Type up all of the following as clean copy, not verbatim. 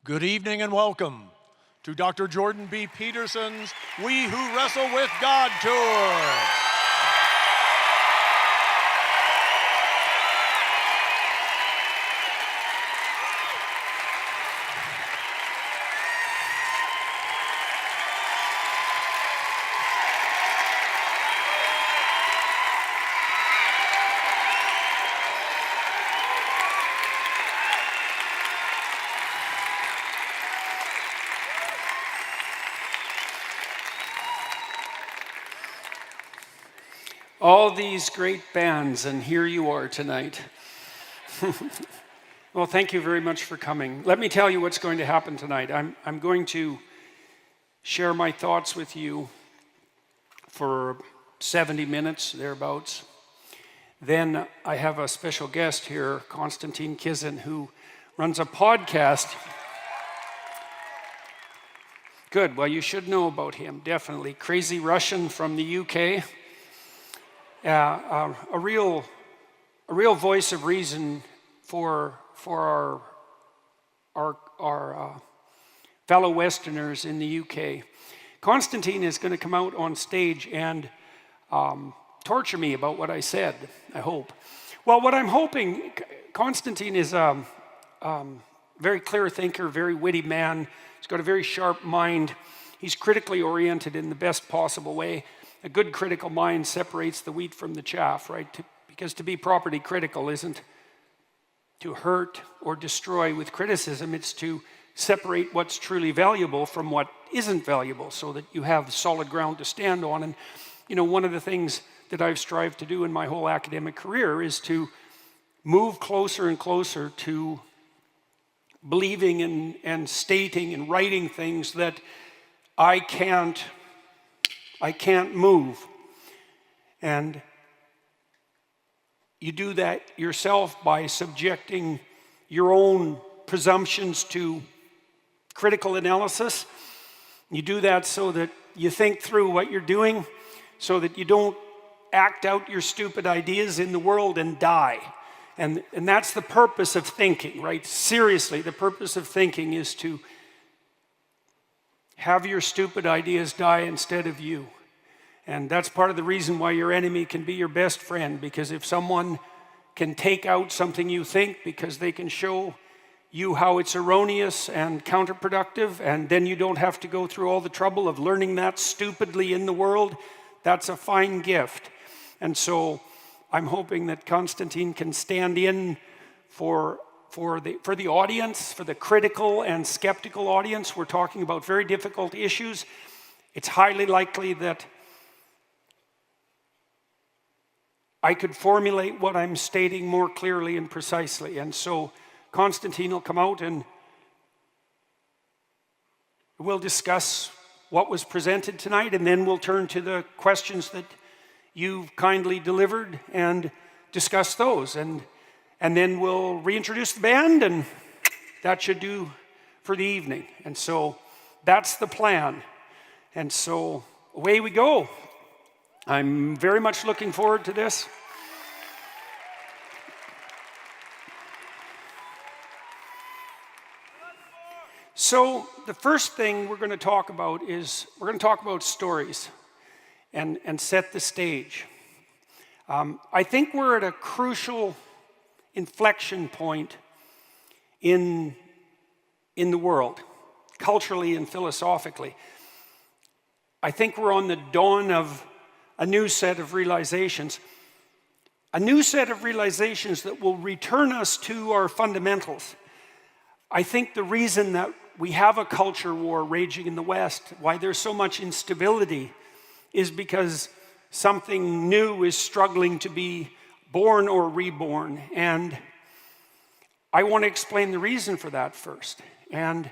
Good evening and welcome to Dr. Jordan B. Peterson's We Who Wrestle with God Tour. All these great bands, and here you are tonight. Well, thank you very much for coming. Let me tell you what's going to happen tonight. I'm going to share my thoughts with you for 70 minutes, thereabouts. Then I have a special guest here, Konstantin Kizin, who runs a podcast. Good, well, you should know about him, definitely. Crazy Russian from the UK. A real voice of reason for our fellow Westerners in the UK. Konstantin is going to come out on stage and torture me about what I said, I hope. Well, what I'm hoping, Konstantin is a very clear thinker, very witty man. He's got a very sharp mind. He's critically oriented in the best possible way. A good critical mind separates the wheat from the chaff, right? Because to be properly critical isn't to hurt or destroy with criticism. It's to separate what's truly valuable from what isn't valuable so that you have solid ground to stand on. And, you know, one of the things that I've strived to do in my whole academic career is to move closer and closer to believing and stating and writing things that I can't move. And you do that yourself by subjecting your own presumptions to critical analysis. You do that so that you think through what you're doing, so that you don't act out your stupid ideas in the world and die. And that's the purpose of thinking, right? Seriously, the purpose of thinking is to have your stupid ideas die instead of you. And that's part of the reason why your enemy can be your best friend, because if someone can take out something you think because they can show you how it's erroneous and counterproductive, and then you don't have to go through all the trouble of learning that stupidly in the world, that's a fine gift. And so I'm hoping that Konstantin can stand in for the audience, for the critical and skeptical audience. We're talking about very difficult issues. It's highly likely that I could formulate what I'm stating more clearly and precisely. And so Konstantin will come out and we'll discuss what was presented tonight, and then we'll turn to the questions that you've kindly delivered and discuss those. And then we'll reintroduce the band, and that should do for the evening. And so that's the plan. And so away we go. I'm very much looking forward to this. So the first thing we're going to talk about is stories and set the stage. I think we're at a crucial inflection point in the world, culturally and philosophically. I think we're on the dawn of a new set of realizations that will return us to our fundamentals. I think the reason that we have a culture war raging in the West, why there's so much instability, is because something new is struggling to be born or reborn. And I want to explain the reason for that first. And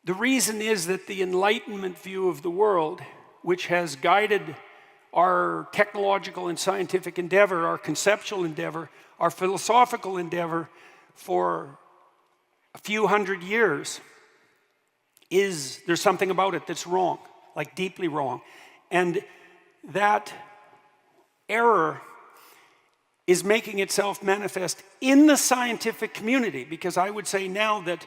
the reason is that the Enlightenment view of the world, which has guided our technological and scientific endeavor, our conceptual endeavor, our philosophical endeavor for a few hundred years, there's something about it that's wrong, like deeply wrong. And that error is making itself manifest in the scientific community, because I would say now that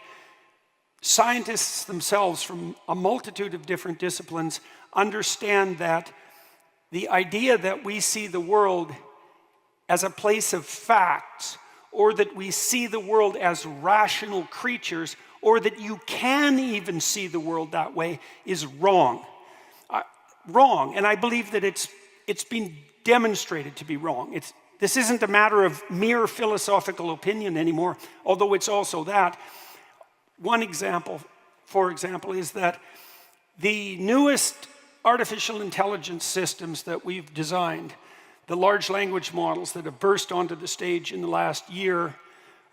scientists themselves from a multitude of different disciplines understand that the idea that we see the world as a place of facts, or that we see the world as rational creatures, or that you can even see the world that way, is wrong. Wrong, and I believe that it's been demonstrated to be wrong. This isn't a matter of mere philosophical opinion anymore, although it's also that. One example, for example, is that the newest artificial intelligence systems that we've designed, the large language models that have burst onto the stage in the last year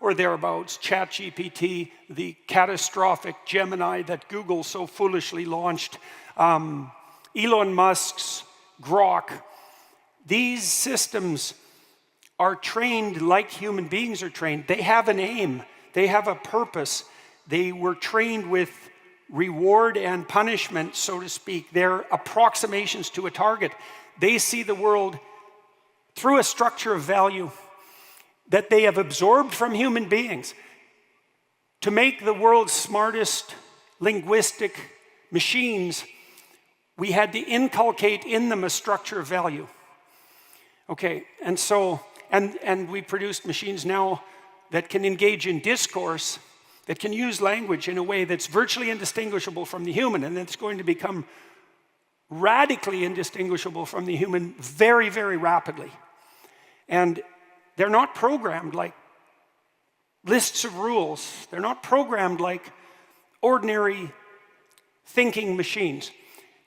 or thereabouts, ChatGPT, the catastrophic Gemini that Google so foolishly launched, Elon Musk's Grok, these systems are trained like human beings are trained. They have an aim, they have a purpose. They were trained with reward and punishment, so to speak. They're approximations to a target. They see the world through a structure of value that they have absorbed from human beings. To make the world's smartest linguistic machines, we had to inculcate in them a structure of value. Okay, and so, and we produced machines now that can engage in discourse, that can use language in a way that's virtually indistinguishable from the human, and that's going to become radically indistinguishable from the human very, very rapidly. And they're not programmed like lists of rules. They're not programmed like ordinary thinking machines.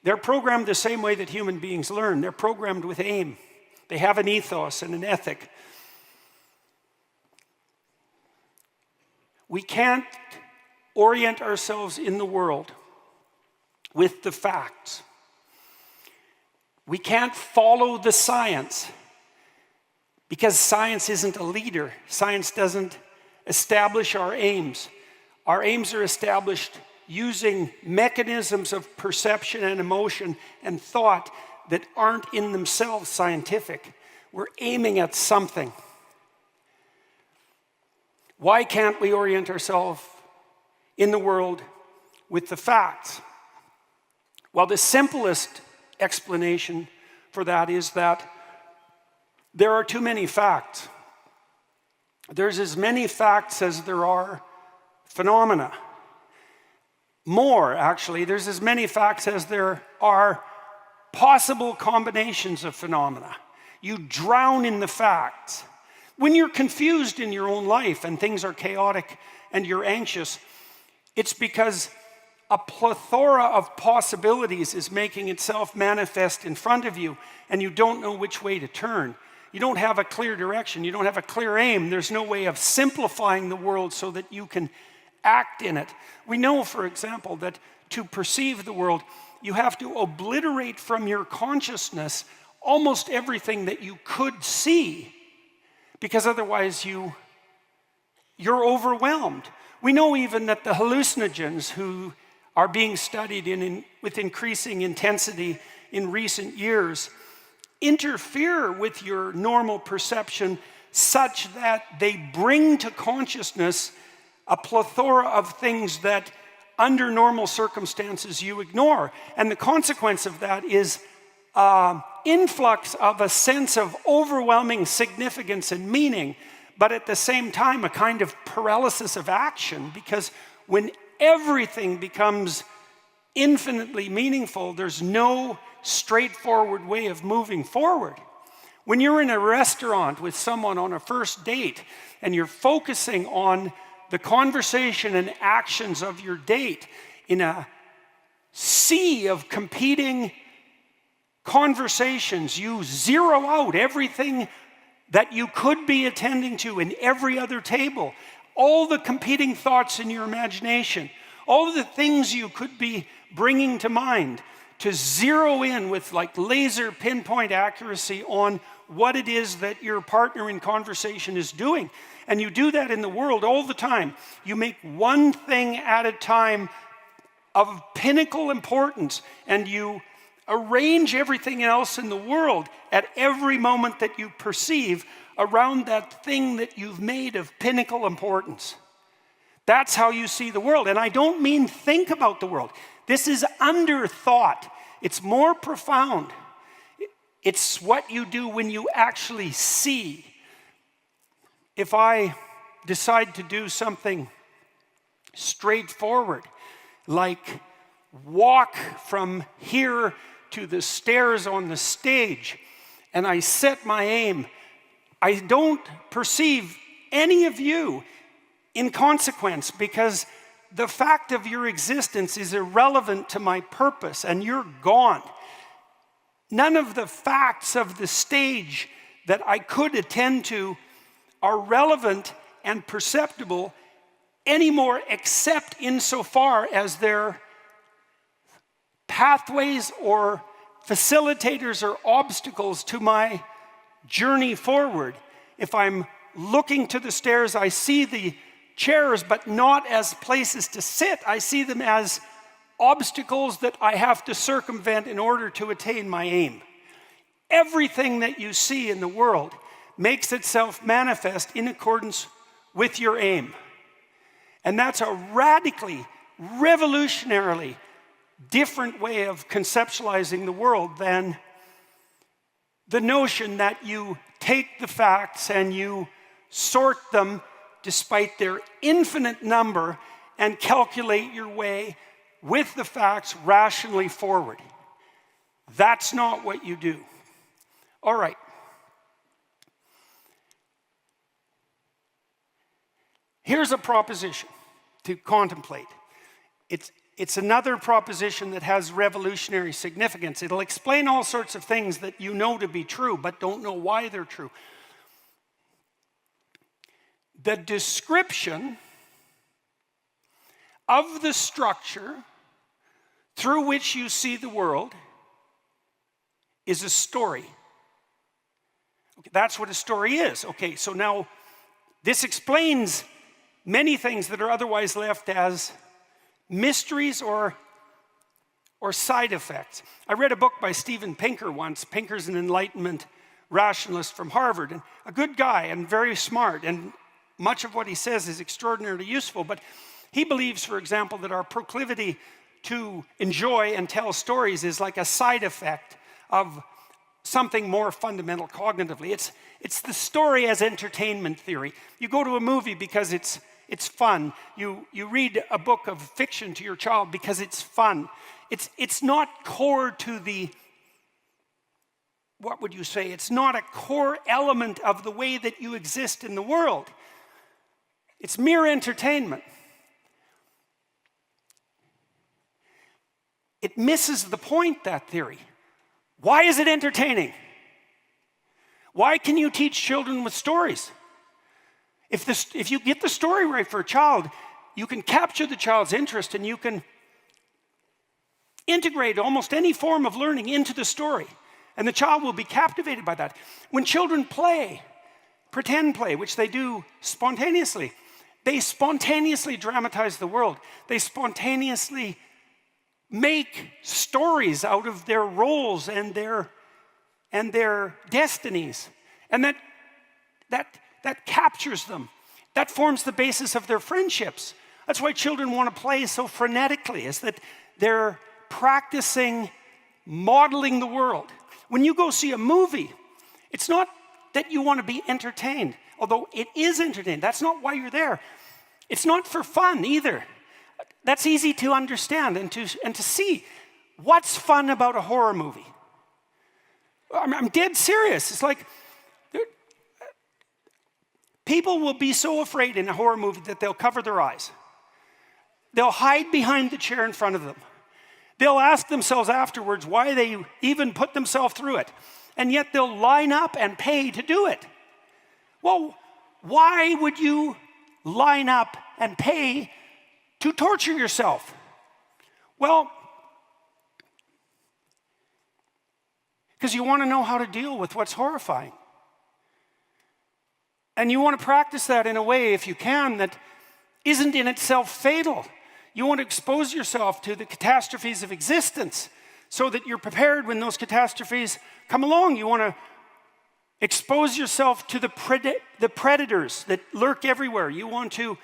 They're programmed the same way that human beings learn. They're programmed with aim. They have an ethos and an ethic. We can't orient ourselves in the world with the facts. We can't follow the science because science isn't a leader. Science doesn't establish our aims. Our aims are established using mechanisms of perception and emotion and thought that aren't in themselves scientific. We're aiming at something. Why can't we orient ourselves in the world with the facts? Well, the simplest explanation for that is that there are too many facts. There's as many facts as there are phenomena. More, actually, there's as many facts as there are possible combinations of phenomena. You drown in the facts. When you're confused in your own life and things are chaotic and you're anxious, it's because a plethora of possibilities is making itself manifest in front of you, and you don't know which way to turn. You don't have a clear direction. You don't have a clear aim. There's no way of simplifying the world so that you can act in it. We know, for example, that to perceive the world, you have to obliterate from your consciousness almost everything that you could see, because otherwise you're overwhelmed. We know even that the hallucinogens who are being studied with increasing intensity in recent years interfere with your normal perception such that they bring to consciousness a plethora of things that under normal circumstances you ignore. And the consequence of that is influx of a sense of overwhelming significance and meaning, but at the same time a kind of paralysis of action, because when everything becomes infinitely meaningful, there's no straightforward way of moving forward. When you're in a restaurant with someone on a first date and you're focusing on the conversation and actions of your date in a sea of competing conversations, you zero out everything that you could be attending to in every other table, all the competing thoughts in your imagination, all of the things you could be bringing to mind, to zero in with like laser pinpoint accuracy on what it is that your partner in conversation is doing. And you do that in the world all the time. You make one thing at a time of pinnacle importance, and you arrange everything else in the world at every moment that you perceive around that thing that you've made of pinnacle importance. That's how you see the world. And I don't mean think about the world. This is under thought. It's more profound. It's what you do when you actually see. If I decide to do something straightforward, like walk from here to the stairs on the stage, and I set my aim, I don't perceive any of you in consequence, because the fact of your existence is irrelevant to my purpose, and you're gone. None of the facts of the stage that I could attend to are relevant and perceptible anymore, except insofar as they're pathways or facilitators or obstacles to my journey forward. If I'm looking to the stairs, I see the chairs, but not as places to sit. I see them as obstacles that I have to circumvent in order to attain my aim. Everything that you see in the world makes itself manifest in accordance with your aim. And that's a radically, revolutionarily different way of conceptualizing the world than the notion that you take the facts and you sort them despite their infinite number and calculate your way with the facts rationally forward. That's not what you do. All right. Here's a proposition to contemplate. It's another proposition that has revolutionary significance. It'll explain all sorts of things that you know to be true, but don't know why they're true. The description of the structure through which you see the world is a story. Okay, that's what a story is. Okay, so now this explains many things that are otherwise left as mysteries or side effects. I read a book by Steven Pinker once. Pinker's an Enlightenment rationalist from Harvard, and a good guy and very smart, and much of what he says is extraordinarily useful, but he believes, for example, that our proclivity to enjoy and tell stories is like a side effect of something more fundamental cognitively. It's the story as entertainment theory. You go to a movie because it's fun. You read a book of fiction to your child because it's fun. It's not core to the, what would you say? It's not a core element of the way that you exist in the world. It's mere entertainment. It misses the point, that theory. Why is it entertaining? Why can you teach children with stories? If you get the story right for a child, you can capture the child's interest and you can integrate almost any form of learning into the story. And the child will be captivated by that. When children play, pretend play, which they do spontaneously, they spontaneously dramatize the world. They spontaneously make stories out of their roles and their destinies. And that captures them. That forms the basis of their friendships. That's why children want to play so frenetically, is that they're practicing modeling the world. When you go see a movie, it's not that you want to be entertained, although it is entertaining. That's not why you're there. It's not for fun either. That's easy to understand and to see. What's fun about a horror movie? I'm dead serious. It's like people will be so afraid in a horror movie that they'll cover their eyes. They'll hide behind the chair in front of them. They'll ask themselves afterwards why they even put themselves through it. And yet they'll line up and pay to do it. Well, why would you line up and pay to torture yourself? Well, because you want to know how to deal with what's horrifying. And you want to practice that in a way, if you can, that isn't in itself fatal. You want to expose yourself to the catastrophes of existence so that you're prepared when those catastrophes come along. You want to expose yourself to the predators that lurk everywhere. You want to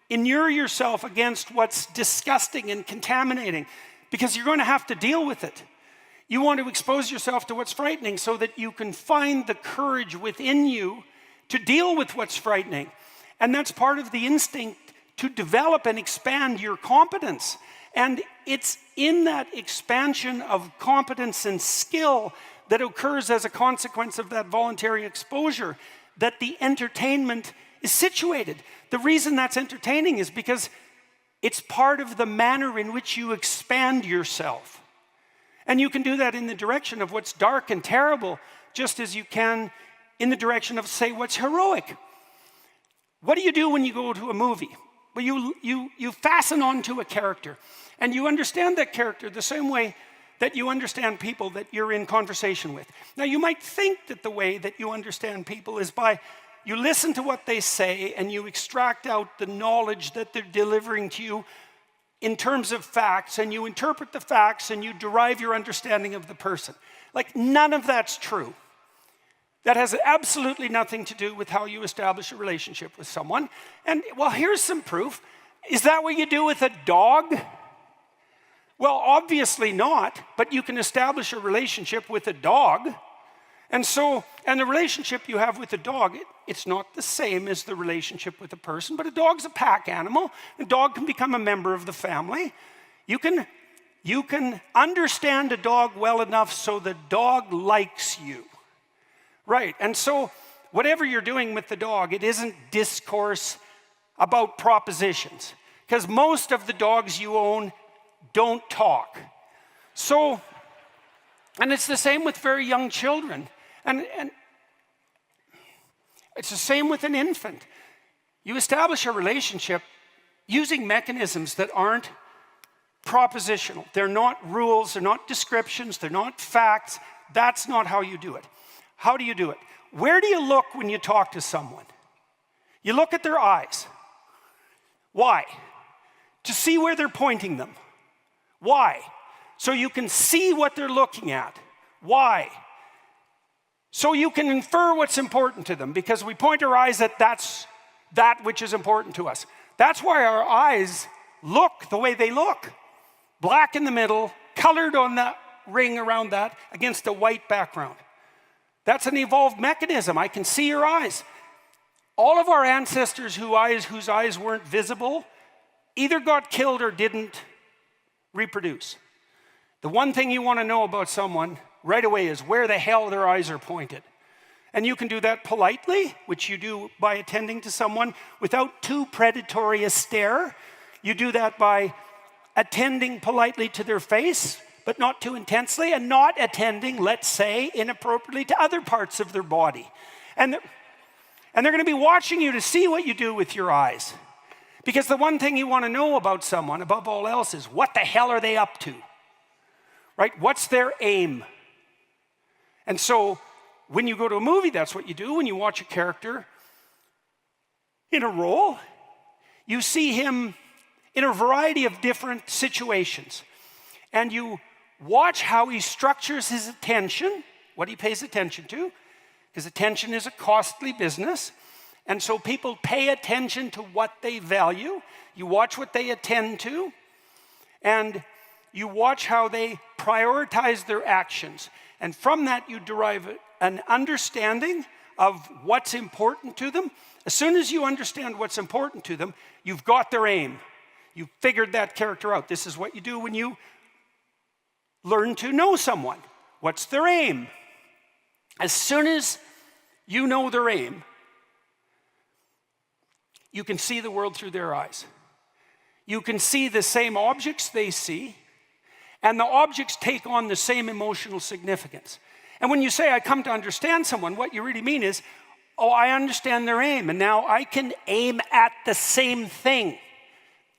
inure yourself against what's disgusting and contaminating because you're going to have to deal with it. You want to expose yourself to what's frightening so that you can find the courage within you to deal with what's frightening. And that's part of the instinct to develop and expand your competence. And it's in that expansion of competence and skill that occurs as a consequence of that voluntary exposure that the entertainment is situated. The reason that's entertaining is because it's part of the manner in which you expand yourself. And you can do that in the direction of what's dark and terrible, just as you can in the direction of, say, what's heroic. What do you do when you go to a movie? Well, you fasten onto a character, and you understand that character the same way that you understand people that you're in conversation with. Now, you might think that the way that you understand people is by you listen to what they say and you extract out the knowledge that they're delivering to you in terms of facts, and you interpret the facts and you derive your understanding of the person. Like, none of that's true. That has absolutely nothing to do with how you establish a relationship with someone. And, well, here's some proof. Is that what you do with a dog? Well, obviously not, but you can establish a relationship with a dog. And the relationship you have with a dog, it's not the same as the relationship with a person, but a dog's a pack animal. A dog can become a member of the family. You can understand a dog well enough so the dog likes you. Right, and so whatever you're doing with the dog, it isn't discourse about propositions, because most of the dogs you own don't talk. So, and it's the same with very young children, and it's the same with an infant. You establish a relationship using mechanisms that aren't propositional. They're not rules, they're not descriptions, they're not facts. That's not how you do it. How do you do it? Where do you look when you talk to someone? You look at their eyes. Why? To see where they're pointing them. Why? So you can see what they're looking at. Why? So you can infer what's important to them, because we point our eyes at that which is important to us. That's why our eyes look the way they look. Black in the middle, colored on that ring around that against a white background. That's an evolved mechanism. I can see your eyes. All of our ancestors whose eyes weren't visible either got killed or didn't reproduce. The one thing you want to know about someone right away is where the hell their eyes are pointed. And you can do that politely, which you do by attending to someone without too predatory a stare. You do that by attending politely to their face, but not too intensely, and not attending, let's say, inappropriately to other parts of their body. And they're going to be watching you to see what you do with your eyes. Because the one thing you want to know about someone, above all else, is what the hell are they up to? Right? What's their aim? And so, when you go to a movie, that's what you do. When you watch a character in a role, you see him in a variety of different situations. And you watch how he structures his attention, what he pays attention to, because attention is a costly business. And so people pay attention to what they value. You watch what they attend to, and you watch how they prioritize their actions. And from that, you derive an understanding of what's important to them. As soon as you understand what's important to them, you've got their aim. You've figured that character out. This is what you do when you learn to know someone. What's their aim? As soon as you know their aim, you can see the world through their eyes. You can see the same objects they see, and the objects take on the same emotional significance. And when you say, I come to understand someone, what you really mean is, oh, I understand their aim, and now I can aim at the same thing,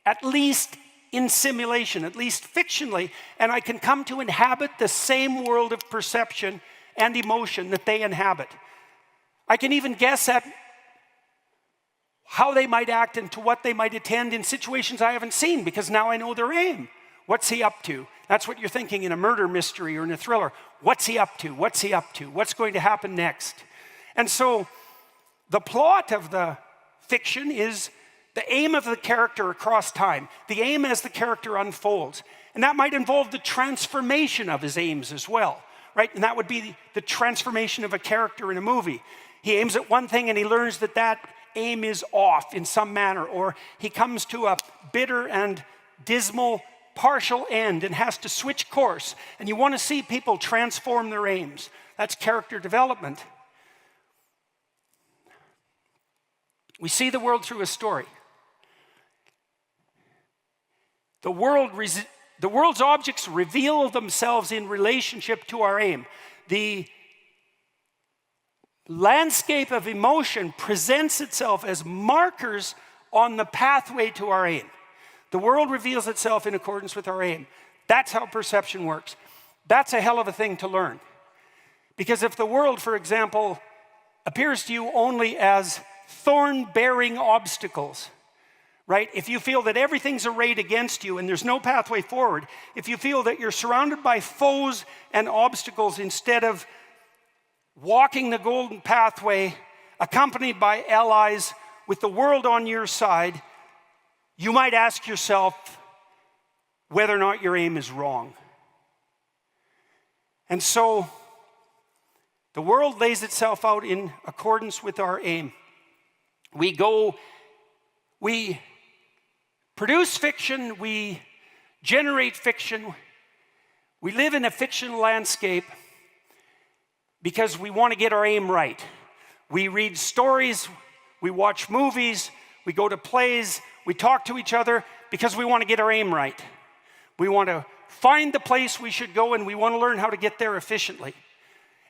at least in simulation, at least fictionally, and I can come to inhabit the same world of perception and emotion that they inhabit. I can even guess at how they might act and to what they might attend in situations I haven't seen, because now I know their aim. What's he up to? That's what you're thinking in a murder mystery or in a thriller. What's he up to? What's he up to? What's going to happen next? And so the plot of the fiction is the aim of the character across time, the aim as the character unfolds. And that might involve the transformation of his aims as well, right? And that would be the transformation of a character in a movie. He aims at one thing and he learns that that aim is off in some manner, or he comes to a bitter and dismal partial end and has to switch course. And you want to see people transform their aims. That's character development. We see the world through a story. The world's objects reveal themselves in relationship to our aim. The landscape of emotion presents itself as markers on the pathway to our aim. The world reveals itself in accordance with our aim. That's how perception works. That's a hell of a thing to learn. Because if the world, for example, appears to you only as thorn-bearing obstacles, right? If you feel that everything's arrayed against you and there's no pathway forward, if you feel that you're surrounded by foes and obstacles instead of walking the golden pathway, accompanied by allies with the world on your side, you might ask yourself whether or not your aim is wrong. And so, the world lays itself out in accordance with our aim. We produce fiction, we generate fiction, we live in a fiction landscape because we want to get our aim right. We read stories, we watch movies, we go to plays, we talk to each other because we want to get our aim right. We want to find the place we should go and we want to learn how to get there efficiently.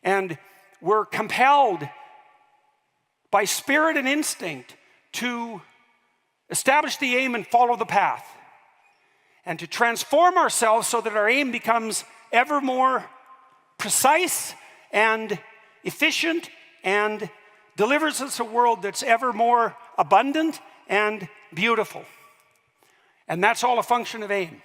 And we're compelled by spirit and instinct to establish the aim and follow the path, and to transform ourselves so that our aim becomes ever more precise and efficient and delivers us a world that's ever more abundant and beautiful. And that's all a function of aim.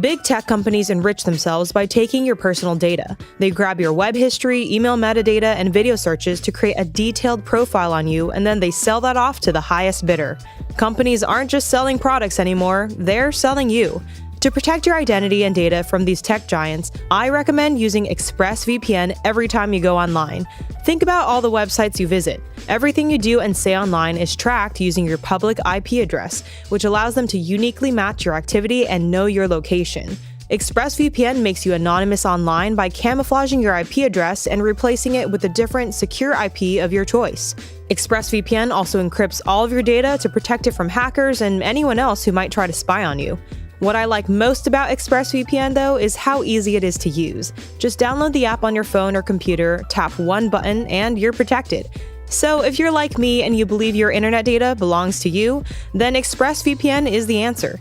Big tech companies enrich themselves by taking your personal data. They grab your web history, email metadata, and video searches to create a detailed profile on you, and then they sell that off to the highest bidder. Companies aren't just selling products anymore, they're selling you. To protect your identity and data from these tech giants, I recommend using ExpressVPN every time you go online. Think about all the websites you visit. Everything you do and say online is tracked using your public IP address, which allows them to uniquely match your activity and know your location. ExpressVPN makes you anonymous online by camouflaging your IP address and replacing it with a different, secure IP of your choice. ExpressVPN also encrypts all of your data to protect it from hackers and anyone else who might try to spy on you. What I like most about ExpressVPN, though, is how easy it is to use. Just download the app on your phone or computer, tap one button, and you're protected. So if you're like me and you believe your internet data belongs to you, then ExpressVPN is the answer.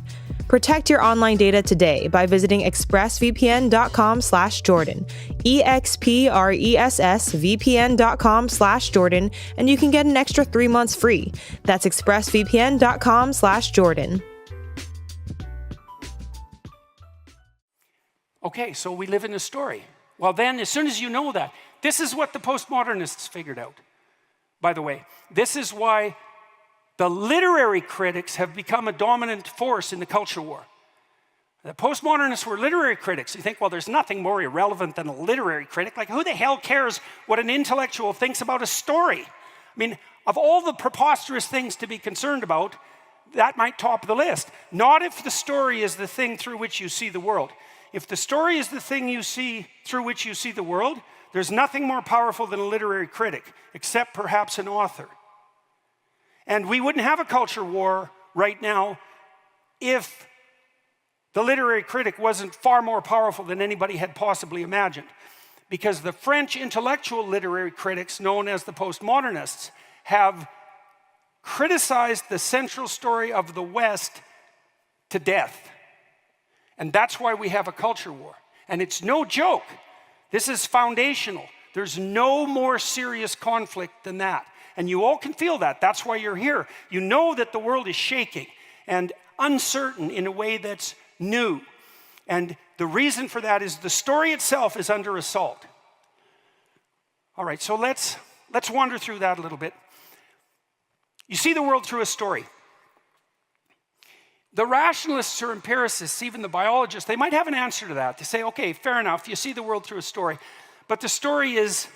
Protect your online data today by visiting expressvpn.com/Jordan, expressvpn.com/Jordan, and you can get an extra 3 months free. That's expressvpn.com/Jordan. Okay, so we live in a story. Well then, as soon as you know that, this is what the postmodernists figured out. By the way, this is why the literary critics have become a dominant force in the culture war. The postmodernists were literary critics. You think, well, there's nothing more irrelevant than a literary critic. Like, who the hell cares what an intellectual thinks about a story? I mean, of all the preposterous things to be concerned about, that might top the list. Not if the story is the thing through which you see the world. If the story is the thing you see through which you see the world, there's nothing more powerful than a literary critic, except perhaps an author. And we wouldn't have a culture war right now if the literary critic wasn't far more powerful than anybody had possibly imagined. Because the French intellectual literary critics, known as the postmodernists, have criticized the central story of the West to death. And that's why we have a culture war. And it's no joke. This is foundational. There's no more serious conflict than that. And you all can feel that. That's why you're here. You know that the world is shaking and uncertain in a way that's new. And the reason for that is the story itself is under assault. All right, so let's wander through that a little bit. You see the world through a story. The rationalists or empiricists, even the biologists, they might have an answer to that. They say, okay, fair enough, you see the world through a story, but the story is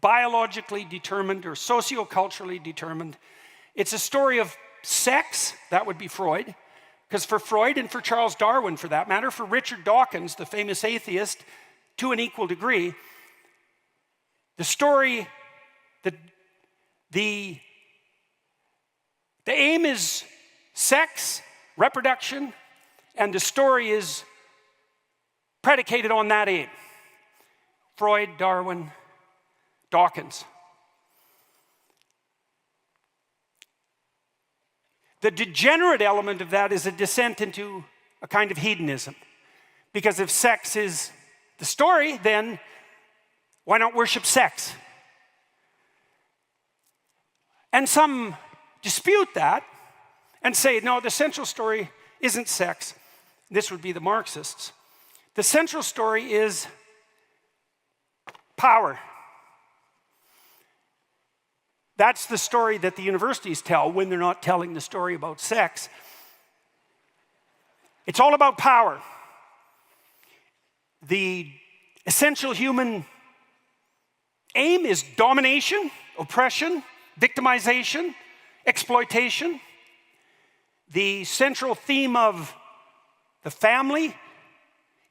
biologically determined or socioculturally determined. It's a story of sex, that would be Freud, because for Freud and for Charles Darwin, for that matter, for Richard Dawkins, the famous atheist, to an equal degree, the story, the aim is sex, reproduction, and the story is predicated on that aim. Freud, Darwin, Dawkins. The degenerate element of that is a descent into a kind of hedonism. Because if sex is the story, then why not worship sex? And some dispute that and say, no, the central story isn't sex. This would be the Marxists. The central story is power. That's the story that the universities tell when they're not telling the story about sex. It's all about power. The essential human aim is domination, oppression, victimization, exploitation. The central theme of the family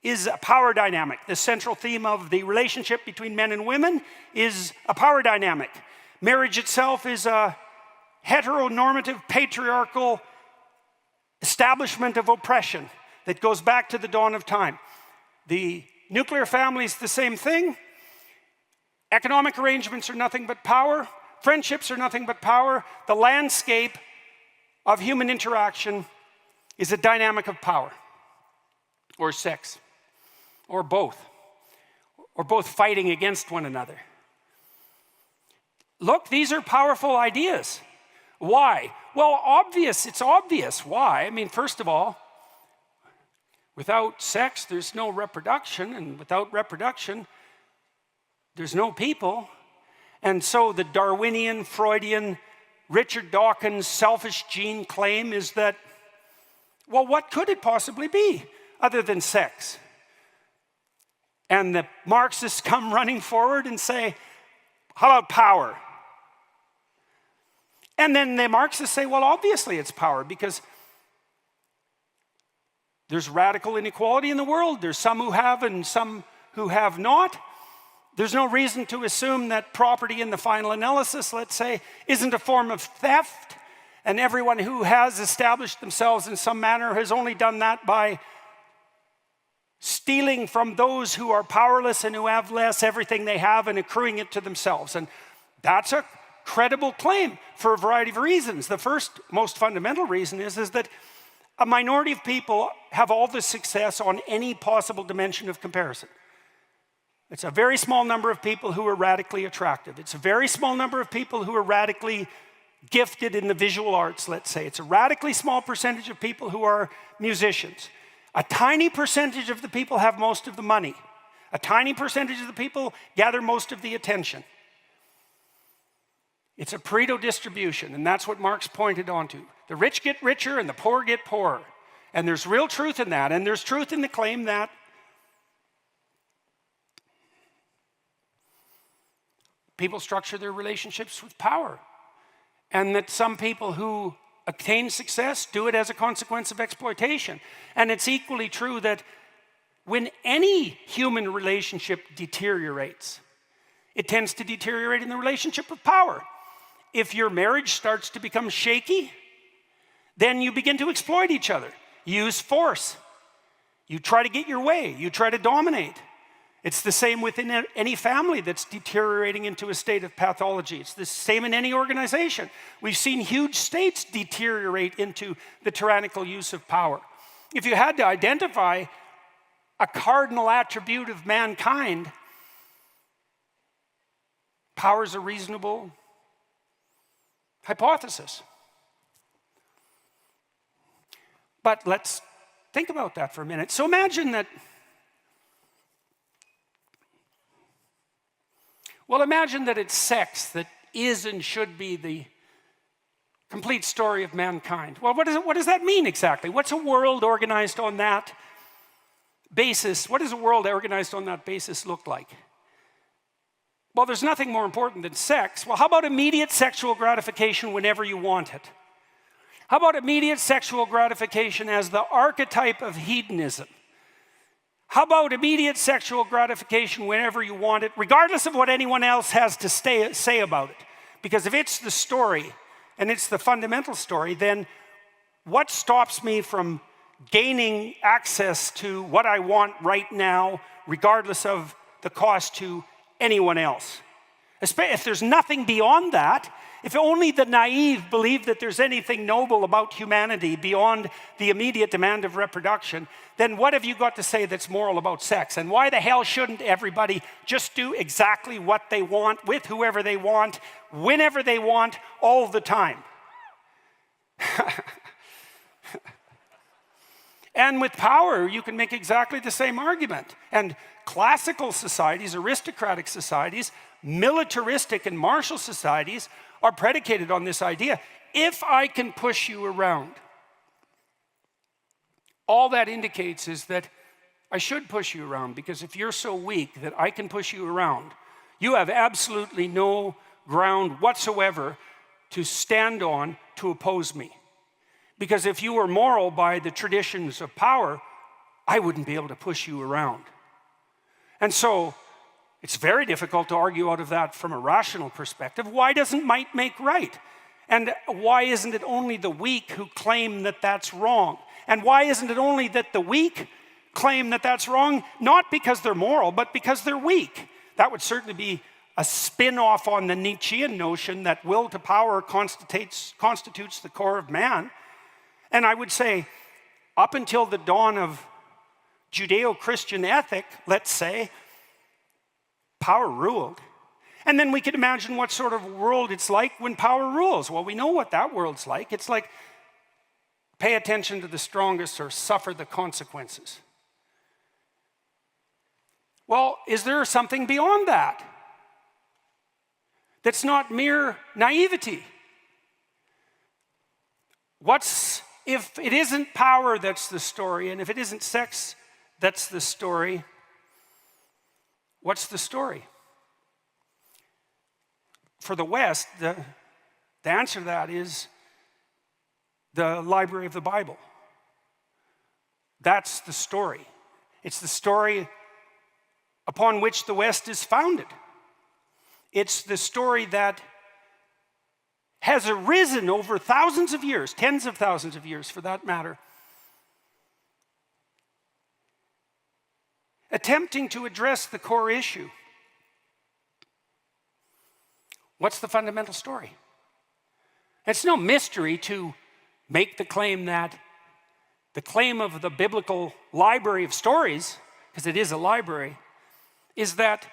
is a power dynamic. The central theme of the relationship between men and women is a power dynamic. Marriage itself is a heteronormative, patriarchal establishment of oppression that goes back to the dawn of time. The nuclear family is the same thing. Economic arrangements are nothing but power. Friendships are nothing but power. The landscape of human interaction is a dynamic of power, or sex, or both fighting against one another. Look, these are powerful ideas. Why? Well, it's obvious. Why? I mean, first of all, without sex, there's no reproduction, and without reproduction, there's no people. And so the Darwinian, Freudian, Richard Dawkins selfish gene claim is that, well, what could it possibly be other than sex? And the Marxists come running forward and say, how about power? And then the Marxists say, well, obviously it's power, because there's radical inequality in the world. There's some who have and some who have not. There's no reason to assume that property in the final analysis, let's say, isn't a form of theft, and everyone who has established themselves in some manner has only done that by stealing from those who are powerless and who have less, everything they have, and accruing it to themselves. And that's a credible claim for a variety of reasons. The first, most fundamental reason is that a minority of people have all the success on any possible dimension of comparison. It's a very small number of people who are radically attractive. It's a very small number of people who are radically gifted in the visual arts, let's say. It's a radically small percentage of people who are musicians. A tiny percentage of the people have most of the money. A tiny percentage of the people gather most of the attention. It's a Pareto distribution, and that's what Marx pointed onto. The rich get richer and the poor get poorer. And there's real truth in that, and there's truth in the claim that people structure their relationships with power, and that some people who attain success do it as a consequence of exploitation. And it's equally true that when any human relationship deteriorates, it tends to deteriorate in the relationship of power. If your marriage starts to become shaky, then you begin to exploit each other. Use force. You try to get your way. You try to dominate. It's the same within any family that's deteriorating into a state of pathology. It's the same in any organization. We've seen huge states deteriorate into the tyrannical use of power. If you had to identify a cardinal attribute of mankind, power is a reasonable hypothesis. But let's think about that for a minute. So imagine that Well, imagine that it's sex that is and should be the complete story of mankind. Well, what does that mean exactly? What's a world organized on that basis? What does a world organized on that basis look like? Well, there's nothing more important than sex. Well, how about immediate sexual gratification whenever you want it? How about immediate sexual gratification as the archetype of hedonism? How about immediate sexual gratification whenever you want it, regardless of what anyone else has to say about it? Because if it's the story, and it's the fundamental story, then what stops me from gaining access to what I want right now, regardless of the cost to anyone else? If there's nothing beyond that, if only the naive believe that there's anything noble about humanity beyond the immediate demand of reproduction, then what have you got to say that's moral about sex? And why the hell shouldn't everybody just do exactly what they want, with whoever they want, whenever they want, all the time? And with power, you can make exactly the same argument. And classical societies, aristocratic societies, militaristic and martial societies are predicated on this idea. If I can push you around, all that indicates is that I should push you around, because if you're so weak that I can push you around, you have absolutely no ground whatsoever to stand on to oppose me. Because if you were moral by the traditions of power, I wouldn't be able to push you around. And so it's very difficult to argue out of that from a rational perspective. Why doesn't might make right? And why isn't it only the weak who claim that that's wrong? And why isn't it only that the weak claim that that's wrong, not because they're moral, but because they're weak? That would certainly be a spin-off on the Nietzschean notion that will to power constitutes the core of man. And I would say, up until the dawn of Judeo-Christian ethic, let's say, power ruled. And then we could imagine what sort of world it's like when power rules. Well, we know what that world's like. It's like pay attention to the strongest or suffer the consequences. Well, is there something beyond that? That's not mere naivety. If it isn't power that's the story, and if it isn't sex that's the story, what's the story? For the West, the answer to that is the library of the Bible. That's the story. It's the story upon which the West is founded. It's the story that has arisen over thousands of years, tens of thousands of years for that matter, attempting to address the core issue. What's the fundamental story? It's no mystery to make the claim that the claim of the biblical library of stories, because it is a library, is that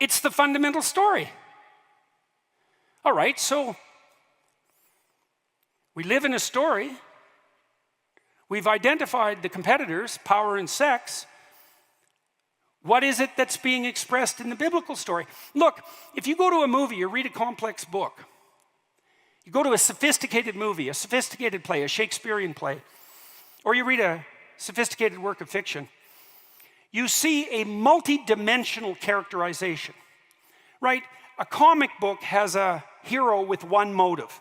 it's the fundamental story. All right, so we live in a story. We've identified the competitors, power and sex. What is it that's being expressed in the biblical story? Look, if you go to a movie or read a complex book, you go to a sophisticated movie, a sophisticated play, a Shakespearean play, or you read a sophisticated work of fiction, you see a multi-dimensional characterization, right? A comic book has a hero with one motive.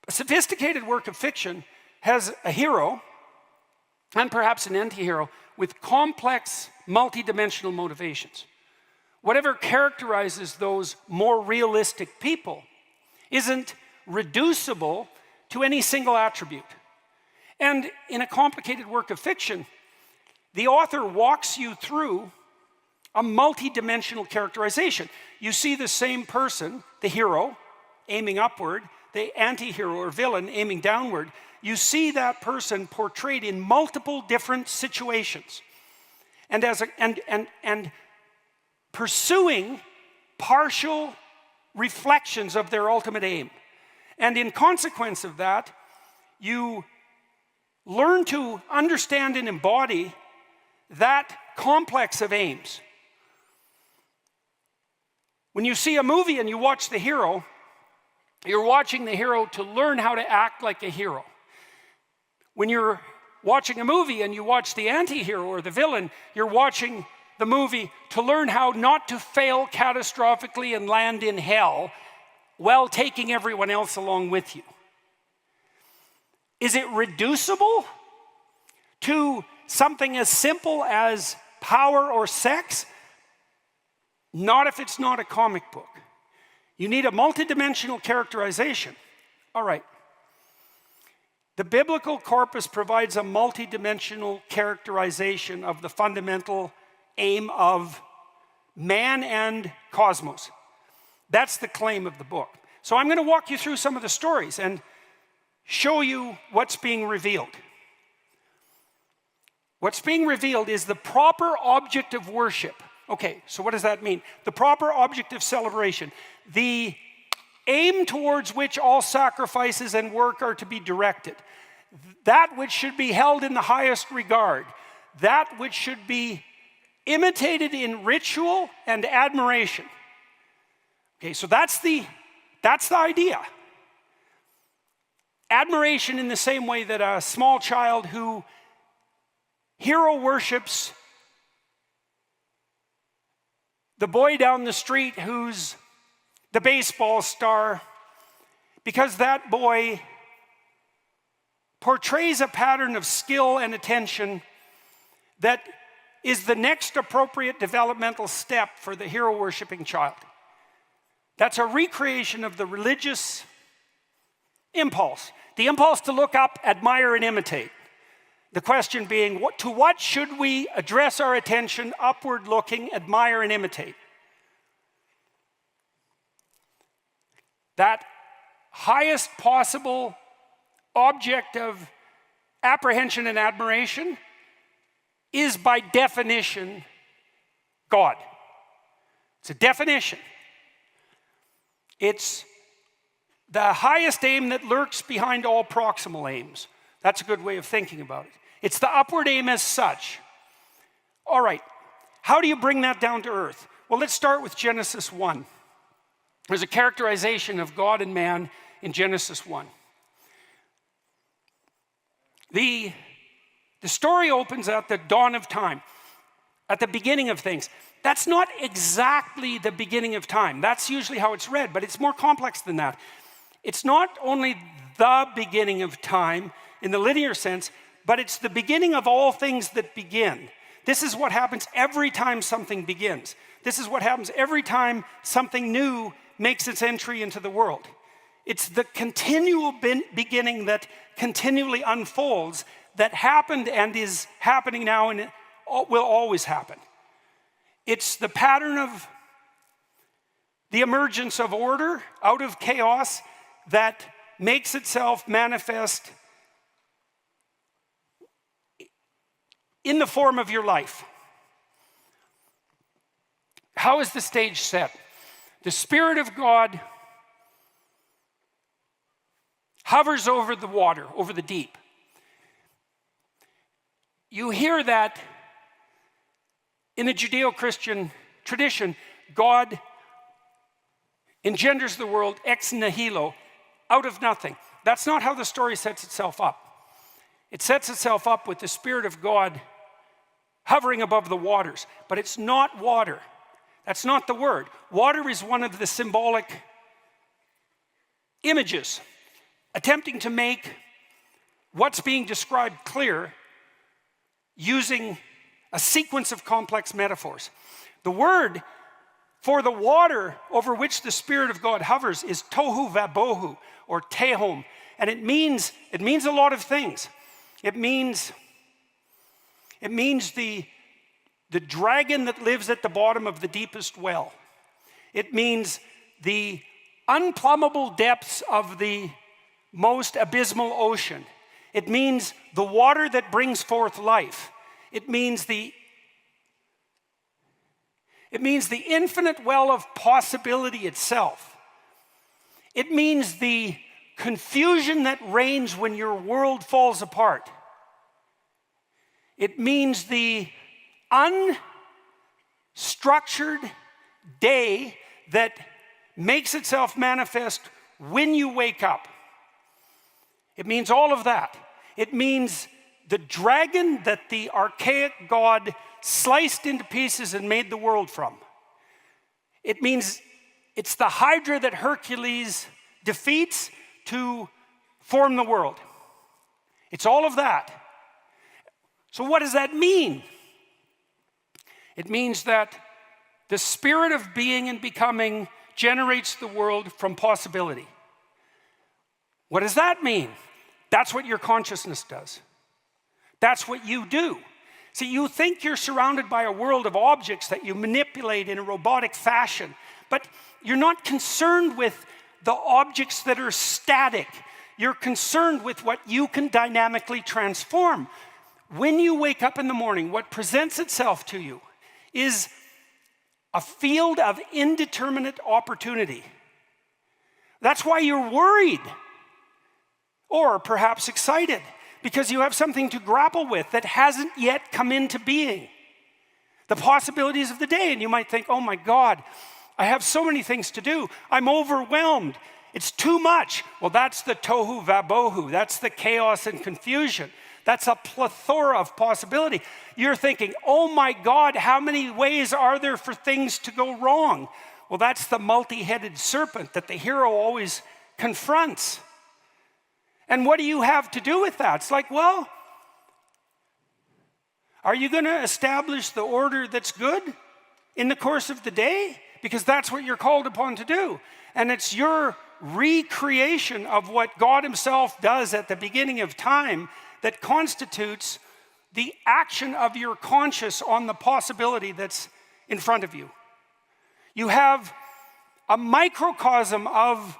A sophisticated work of fiction has a hero, and perhaps an anti-hero, with complex, multi-dimensional motivations. Whatever characterizes those more realistic people isn't reducible to any single attribute. And in a complicated work of fiction, the author walks you through a multi-dimensional characterization. You see the same person, the hero, aiming upward, the anti-hero or villain aiming downward. You see that person portrayed in multiple different situations, and and pursuing partial reflections of their ultimate aim. And in consequence of that, you learn to understand and embody that complex of aims. When you see a movie and you watch the hero, you're watching the hero to learn how to act like a hero. When you're watching a movie and you watch the anti-hero or the villain, you're watching the movie to learn how not to fail catastrophically and land in hell while taking everyone else along with you. Is it reducible to something as simple as power or sex? Not if it's not a comic book. You need a multidimensional characterization. All right. The biblical corpus provides a multidimensional characterization of the fundamental aim of man and cosmos. That's the claim of the book. So I'm going to walk you through some of the stories and show you what's being revealed. What's being revealed is the proper object of worship. Okay, so what does that mean? The proper object of celebration. The aim towards which all sacrifices and work are to be directed. That which should be held in the highest regard. That which should be imitated in ritual and admiration. Okay, so that's the idea. Admiration in the same way that a small child who hero worships the boy down the street who's the baseball star, because that boy portrays a pattern of skill and attention that is the next appropriate developmental step for the hero worshiping child. That's a recreation of the religious impulse. The impulse to look up, admire, and imitate. The question being, to what should we address our attention, upward looking, admire, and imitate? That highest possible object of apprehension and admiration is by definition God. It's a definition. It's the highest aim that lurks behind all proximal aims. That's a good way of thinking about it. It's the upward aim as such. All right, how do you bring that down to earth? Well, let's start with Genesis 1. There's a characterization of God and man in Genesis 1. The story opens at the dawn of time, at the beginning of things. That's not exactly the beginning of time. That's usually how it's read, but it's more complex than that. It's not only the beginning of time in the linear sense, but it's the beginning of all things that begin. This is what happens every time something begins. This is what happens every time something new makes its entry into the world. It's the continual beginning that continually unfolds, that happened and is happening now and will always happen. It's the pattern of the emergence of order out of chaos that makes itself manifest in the form of your life. How is the stage set? The Spirit of God hovers over the water, over the deep. You hear that in the Judeo-Christian tradition, God engenders the world ex nihilo, out of nothing. That's not how the story sets itself up. It sets itself up with the Spirit of God hovering above the waters, but it's not water. That's not the word. Water is one of the symbolic images, attempting to make what's being described clear using a sequence of complex metaphors. The word for the water over which the Spirit of God hovers is tohu vabohu, or tehom, and it means a lot of things. It means the dragon that lives at the bottom of the deepest well. It means the unplumbable depths of the most abysmal ocean. It means the water that brings forth life. It means the infinite well of possibility itself. It means the confusion that reigns when your world falls apart. It means the unstructured day that makes itself manifest when you wake up. It means all of that. It means the dragon that the archaic God sliced into pieces and made the world from. It means it's the Hydra that Hercules defeats to form the world. It's all of that. So what does that mean? It means that the spirit of being and becoming generates the world from possibility. What does that mean? That's what your consciousness does. That's what you do. See, you think you're surrounded by a world of objects that you manipulate in a robotic fashion, but you're not concerned with the objects that are static. You're concerned with what you can dynamically transform. When you wake up in the morning, what presents itself to you is a field of indeterminate opportunity. That's why you're worried, or perhaps excited, because you have something to grapple with that hasn't yet come into being. The possibilities of the day, and you might think, oh my God, I have so many things to do. I'm overwhelmed. It's too much. Well, that's the tohu vabohu. That's the chaos and confusion. That's a plethora of possibility. You're thinking, oh my God, how many ways are there for things to go wrong? Well, that's the multi-headed serpent that the hero always confronts. And what do you have to do with that? It's like, well, are you going to establish the order that's good in the course of the day? Because that's what you're called upon to do. And it's your recreation of what God himself does at the beginning of time that constitutes the action of your conscious on the possibility that's in front of you. You have a microcosm of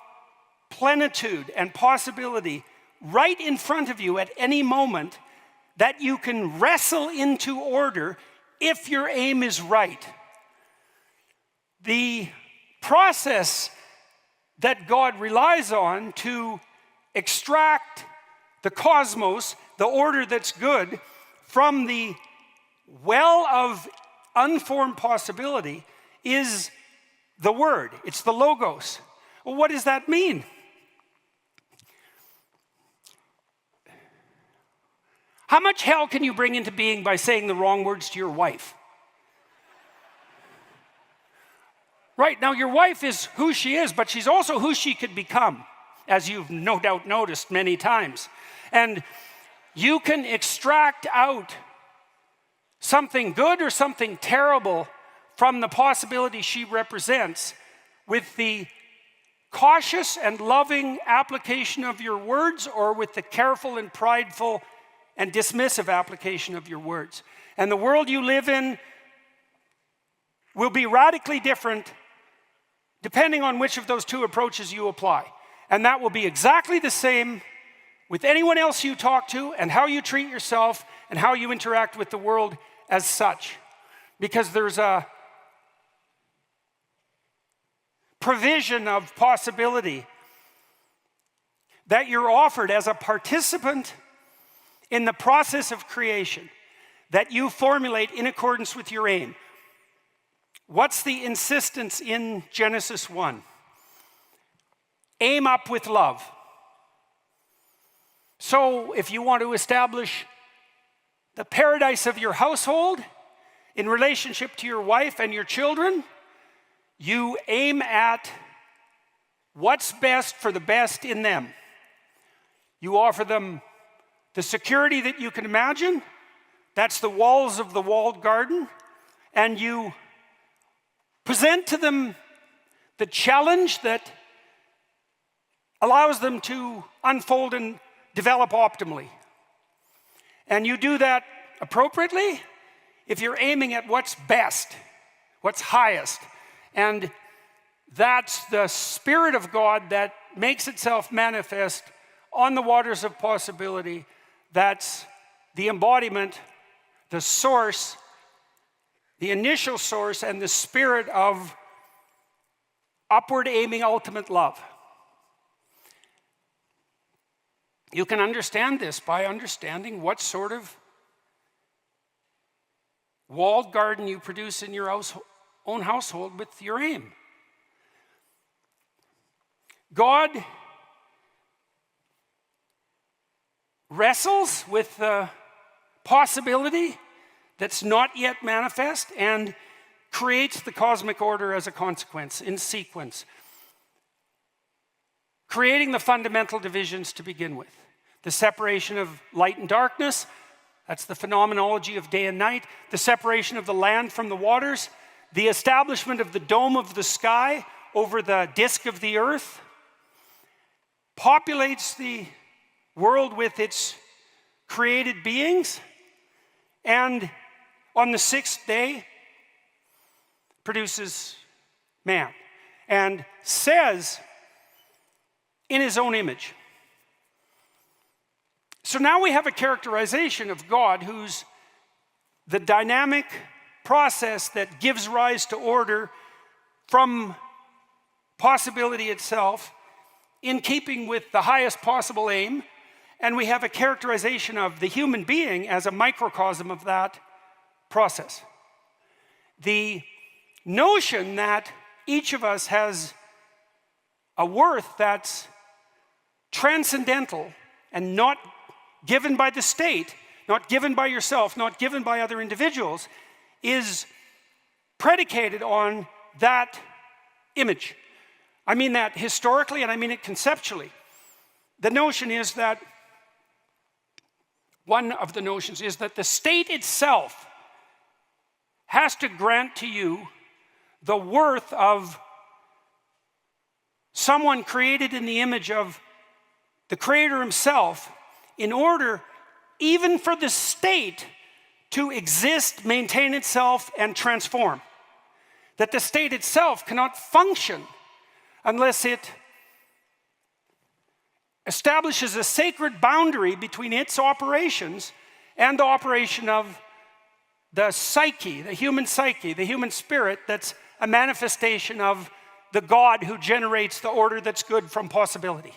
plenitude and possibility right in front of you at any moment that you can wrestle into order if your aim is right. The process that God relies on to extract the cosmos, the order that's good, from the well of unformed possibility is the word. It's the logos. Well, what does that mean? How much hell can you bring into being by saying the wrong words to your wife? Right, now your wife is who she is, but she's also who she could become, as you've no doubt noticed many times. And you can extract out something good or something terrible from the possibility she represents with the cautious and loving application of your words, or with the careful and prideful and dismissive application of your words. And the world you live in will be radically different depending on which of those two approaches you apply. And that will be exactly the same with anyone else you talk to, and how you treat yourself, and how you interact with the world as such. Because there's a provision of possibility that you're offered as a participant in the process of creation that you formulate in accordance with your aim. What's the insistence in Genesis 1? Aim up with love. So if you want to establish the paradise of your household in relationship to your wife and your children, you aim at what's best for the best in them. You offer them the security that you can imagine. That's the walls of the walled garden. And you present to them the challenge that allows them to unfold and develop optimally. And you do that appropriately if you're aiming at what's best, what's highest. And that's the Spirit of God that makes itself manifest on the waters of possibility. That's the embodiment, the source, the initial source, and the spirit of upward aiming ultimate love. You can understand this by understanding what sort of walled garden you produce in your own household with your aim. God wrestles with the possibility that's not yet manifest and creates the cosmic order as a consequence, in sequence, creating the fundamental divisions to begin with. The separation of light and darkness, that's the phenomenology of day and night. The separation of the land from the waters, the establishment of the dome of the sky over the disk of the earth, populates the world with its created beings, and on the sixth day produces man, and says in his own image. So now we have a characterization of God who's the dynamic process that gives rise to order from possibility itself, in keeping with the highest possible aim, and we have a characterization of the human being as a microcosm of that process. The notion that each of us has a worth that's transcendental and not given by the state, not given by yourself, not given by other individuals, is predicated on that image. I mean that historically, and I mean it conceptually. The notion is that, one of the notions is that the state itself has to grant to you the worth of someone created in the image of the Creator himself, in order even for the state to exist, maintain itself, and transform. That the state itself cannot function unless it establishes a sacred boundary between its operations and the operation of the psyche, the human spirit, that's a manifestation of the God who generates the order that's good from possibility.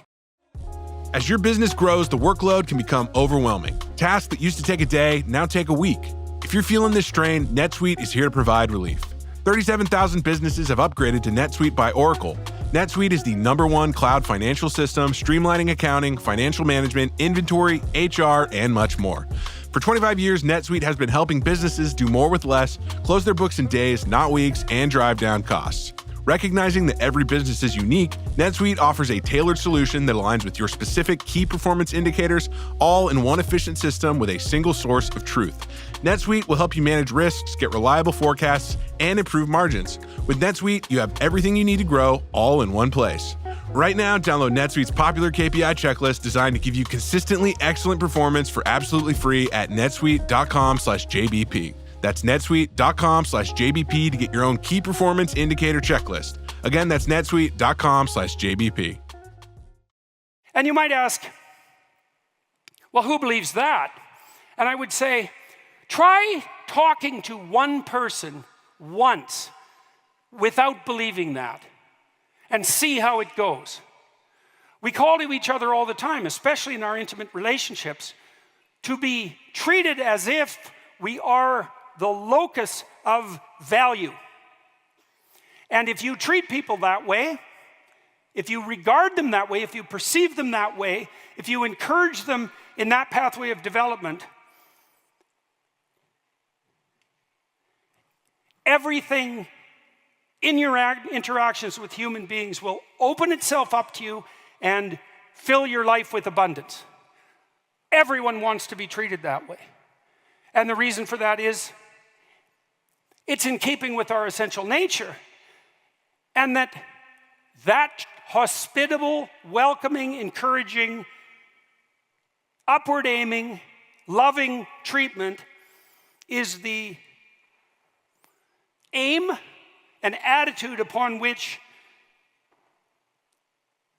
As your business grows, the workload can become overwhelming. Tasks that used to take a day now take a week. If you're feeling this strain, NetSuite is here to provide relief. 37,000 businesses have upgraded to NetSuite by Oracle. NetSuite is the #1 cloud financial system, streamlining accounting, financial management, inventory, HR, and much more. For 25 years, NetSuite has been helping businesses do more with less, close their books in days, not weeks, and drive down costs. Recognizing that every business is unique, NetSuite offers a tailored solution that aligns with your specific key performance indicators, all in one efficient system with a single source of truth. NetSuite will help you manage risks, get reliable forecasts, and improve margins. With NetSuite, you have everything you need to grow, all in one place. Right now, download NetSuite's popular KPI checklist designed to give you consistently excellent performance for absolutely free at netsuite.com/JBP. That's netsuite.com/JBP to get your own key performance indicator checklist. Again, that's netsuite.com/JBP. And you might ask, well, who believes that? And I would say, try talking to one person once without believing that and see how it goes. We call to each other all the time, especially in our intimate relationships, to be treated as if we are the locus of value. And if you treat people that way, if you regard them that way, if you perceive them that way, if you encourage them in that pathway of development, everything in your interactions with human beings will open itself up to you and fill your life with abundance. Everyone wants to be treated that way. And the reason for that is it's in keeping with our essential nature. And that hospitable, welcoming, encouraging, upward aiming, loving treatment is the aim and attitude upon which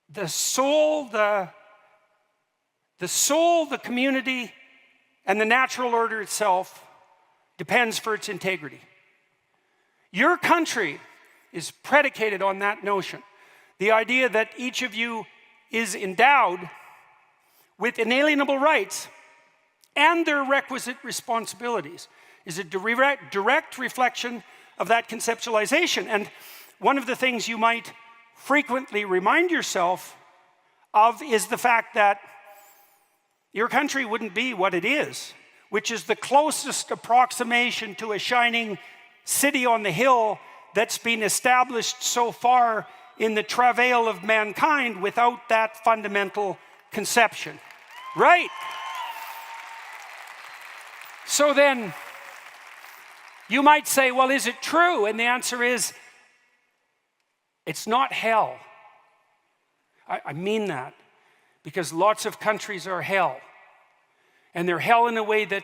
the soul, the community, and the natural order itself depends for its integrity. Your country is predicated on that notion. The idea that each of you is endowed with inalienable rights and their requisite responsibilities is a direct reflection of that conceptualization. And one of the things you might frequently remind yourself of is the fact that your country wouldn't be what it is, which is the closest approximation to a shining city on the hill that's been established so far in the travail of mankind without that fundamental conception. Right? So then, you might say, well, is it true? And the answer is, it's not hell. I mean that, because lots of countries are hell. And they're hell in a way that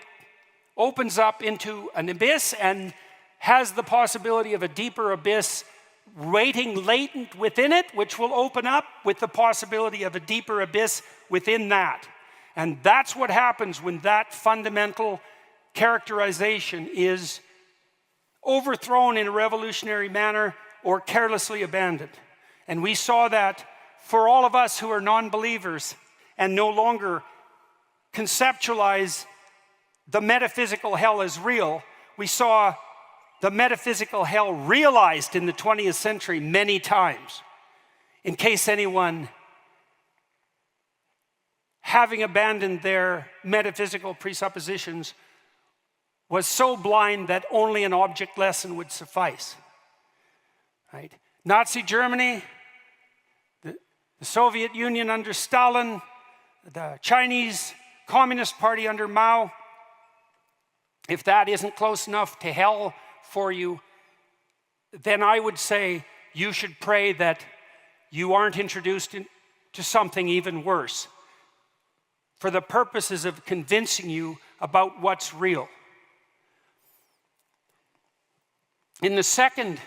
opens up into an abyss and has the possibility of a deeper abyss waiting latent within it, which will open up with the possibility of a deeper abyss within that. And that's what happens when that fundamental characterization is overthrown in a revolutionary manner or carelessly abandoned. And we saw that for all of us who are non-believers and no longer conceptualize the metaphysical hell as real. We saw the metaphysical hell realized in the 20th century many times. In case anyone, having abandoned their metaphysical presuppositions, was so blind that only an object lesson would suffice. Right? Nazi Germany, the Soviet Union under Stalin, the Chinese Communist Party under Mao, if that isn't close enough to hell for you, then I would say you should pray that you aren't introduced to something even worse for the purposes of convincing you about what's real. In the second,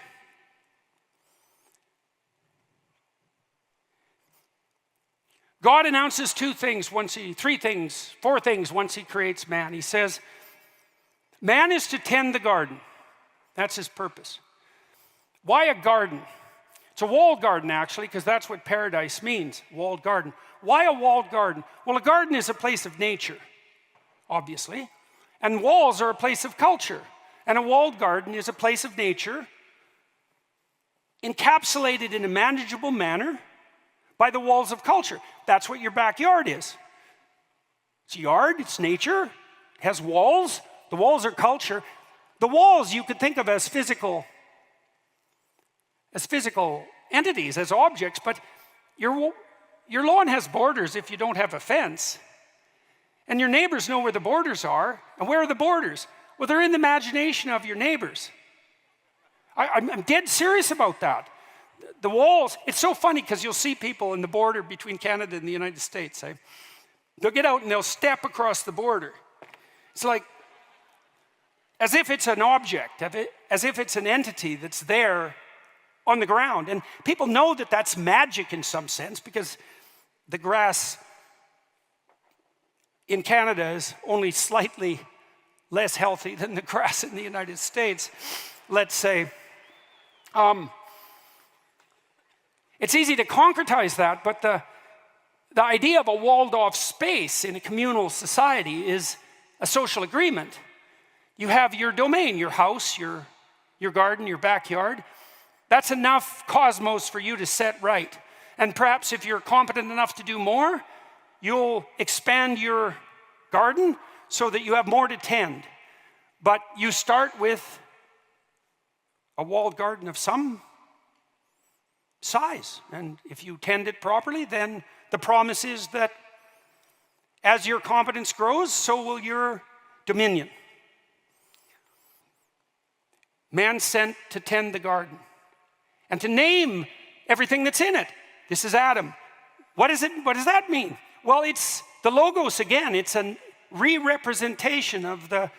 God announces four things once he creates man. He says, man is to tend the garden. That's his purpose. Why a garden? It's a walled garden, actually, because that's what paradise means, walled garden. Why a walled garden? Well, a garden is a place of nature, obviously, and walls are a place of culture. And a walled garden is a place of nature encapsulated in a manageable manner by the walls of culture. That's what your backyard is. It's a yard, it's nature, it has walls. The walls are culture. The walls you could think of as physical entities, as objects, but your lawn has borders if you don't have a fence. And your neighbors know where the borders are. And where are the borders? Well, they're in the imagination of your neighbors. I'm dead serious about that. The walls, it's so funny because you'll see people in the border between Canada and the United States. They'll get out and they'll step across the border. It's like, as if it's an object, as if it's an entity that's there on the ground. And people know that that's magic in some sense because the grass in Canada is only slightly less healthy than the grass in the United States, let's say. It's easy to concretize that, but the idea of a walled-off space in a communal society is a social agreement. You have your domain, your house, your garden, your backyard. That's enough cosmos for you to set right. And perhaps if you're competent enough to do more, you'll expand your garden so that you have more to tend. But you start with a walled garden of some size. And if you tend it properly, then the promise is that as your competence grows, so will your dominion. Man sent to tend the garden and to name everything that's in it. This is Adam. What does that mean? Well, it's the logos again. It's a re-representation of the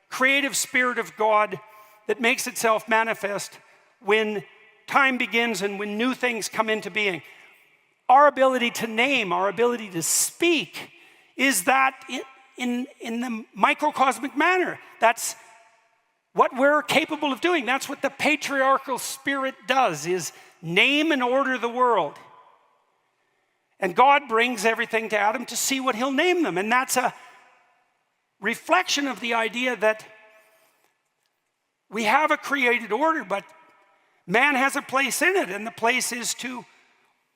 creative spirit of God that makes itself manifest when time begins and when new things come into being. Our ability to name, our ability to speak, is that in the microcosmic manner. That's what we're capable of doing. That's what the patriarchal spirit does, is name and order the world. And God brings everything to Adam to see what he'll name them. And that's a reflection of the idea that we have a created order, but man has a place in it, and the place is to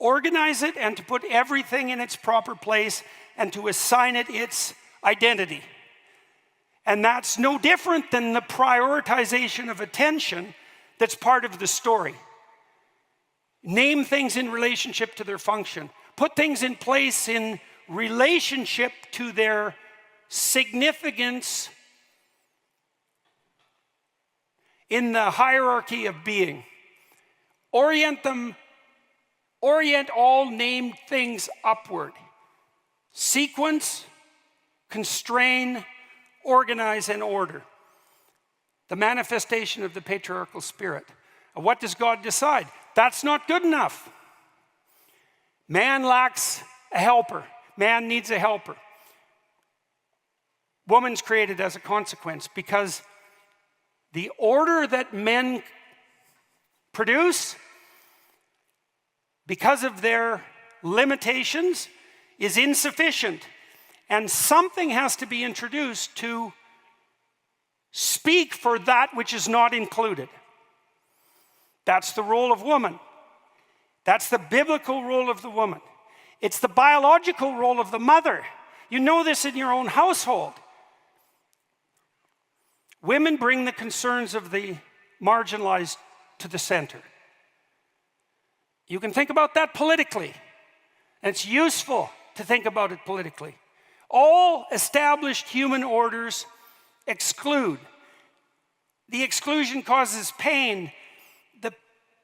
organize it and to put everything in its proper place and to assign it its identity. And that's no different than the prioritization of attention that's part of the story. Name things in relationship to their function. Put things in place in relationship to their significance in the hierarchy of being. Orient all named things upward. Sequence, constrain, organize, and order. The manifestation of the patriarchal spirit. And what does God decide? That's not good enough. Man lacks a helper. Man needs a helper. Woman's created as a consequence because the order that men produce, because of their limitations, is insufficient. And something has to be introduced to speak for that which is not included. That's the role of woman. That's the biblical role of the woman. It's the biological role of the mother. You know this in your own household. Women bring the concerns of the marginalized to the center. You can think about that politically, and it's useful to think about it politically. All established human orders exclude. The exclusion causes pain. The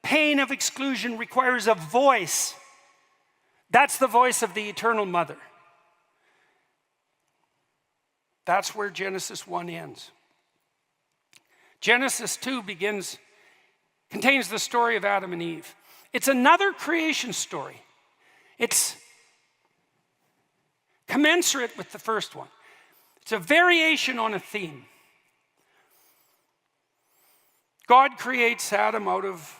pain of exclusion requires a voice. That's the voice of the eternal mother. That's where Genesis 1 ends. Genesis 2 contains the story of Adam and Eve. It's another creation story. It's commensurate with the first one. It's a variation on a theme. God creates Adam out of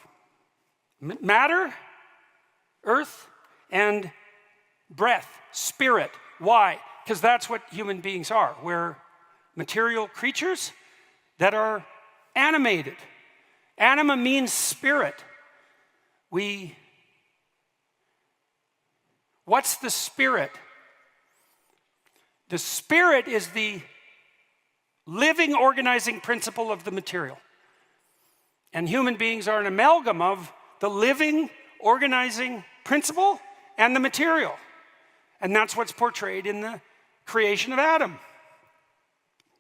matter, earth, and breath, spirit. Why? Because that's what human beings are. We're material creatures that are animated. Anima means spirit. What's the spirit? The spirit is the living organizing principle of the material. And human beings are an amalgam of the living organizing principle and the material. And that's what's portrayed in the creation of Adam.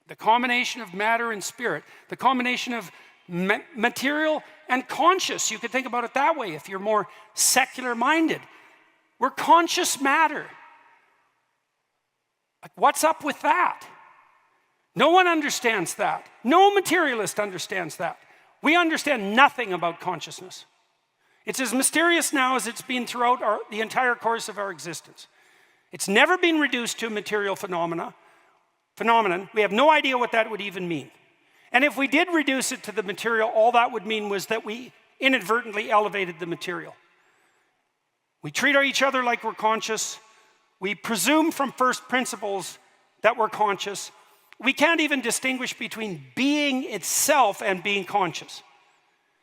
The combination of matter and spirit, the combination of material and conscious. You could think about it that way if you're more secular minded. We're conscious matter. Like, what's up with that? No one understands that. No materialist understands that. We understand nothing about consciousness. It's as mysterious now as it's been throughout the entire course of our existence. It's never been reduced to a material phenomenon. We have no idea what that would even mean. And if we did reduce it to the material, all that would mean was that we inadvertently elevated the material. We treat each other like we're conscious. We presume from first principles that we're conscious. We can't even distinguish between being itself and being conscious.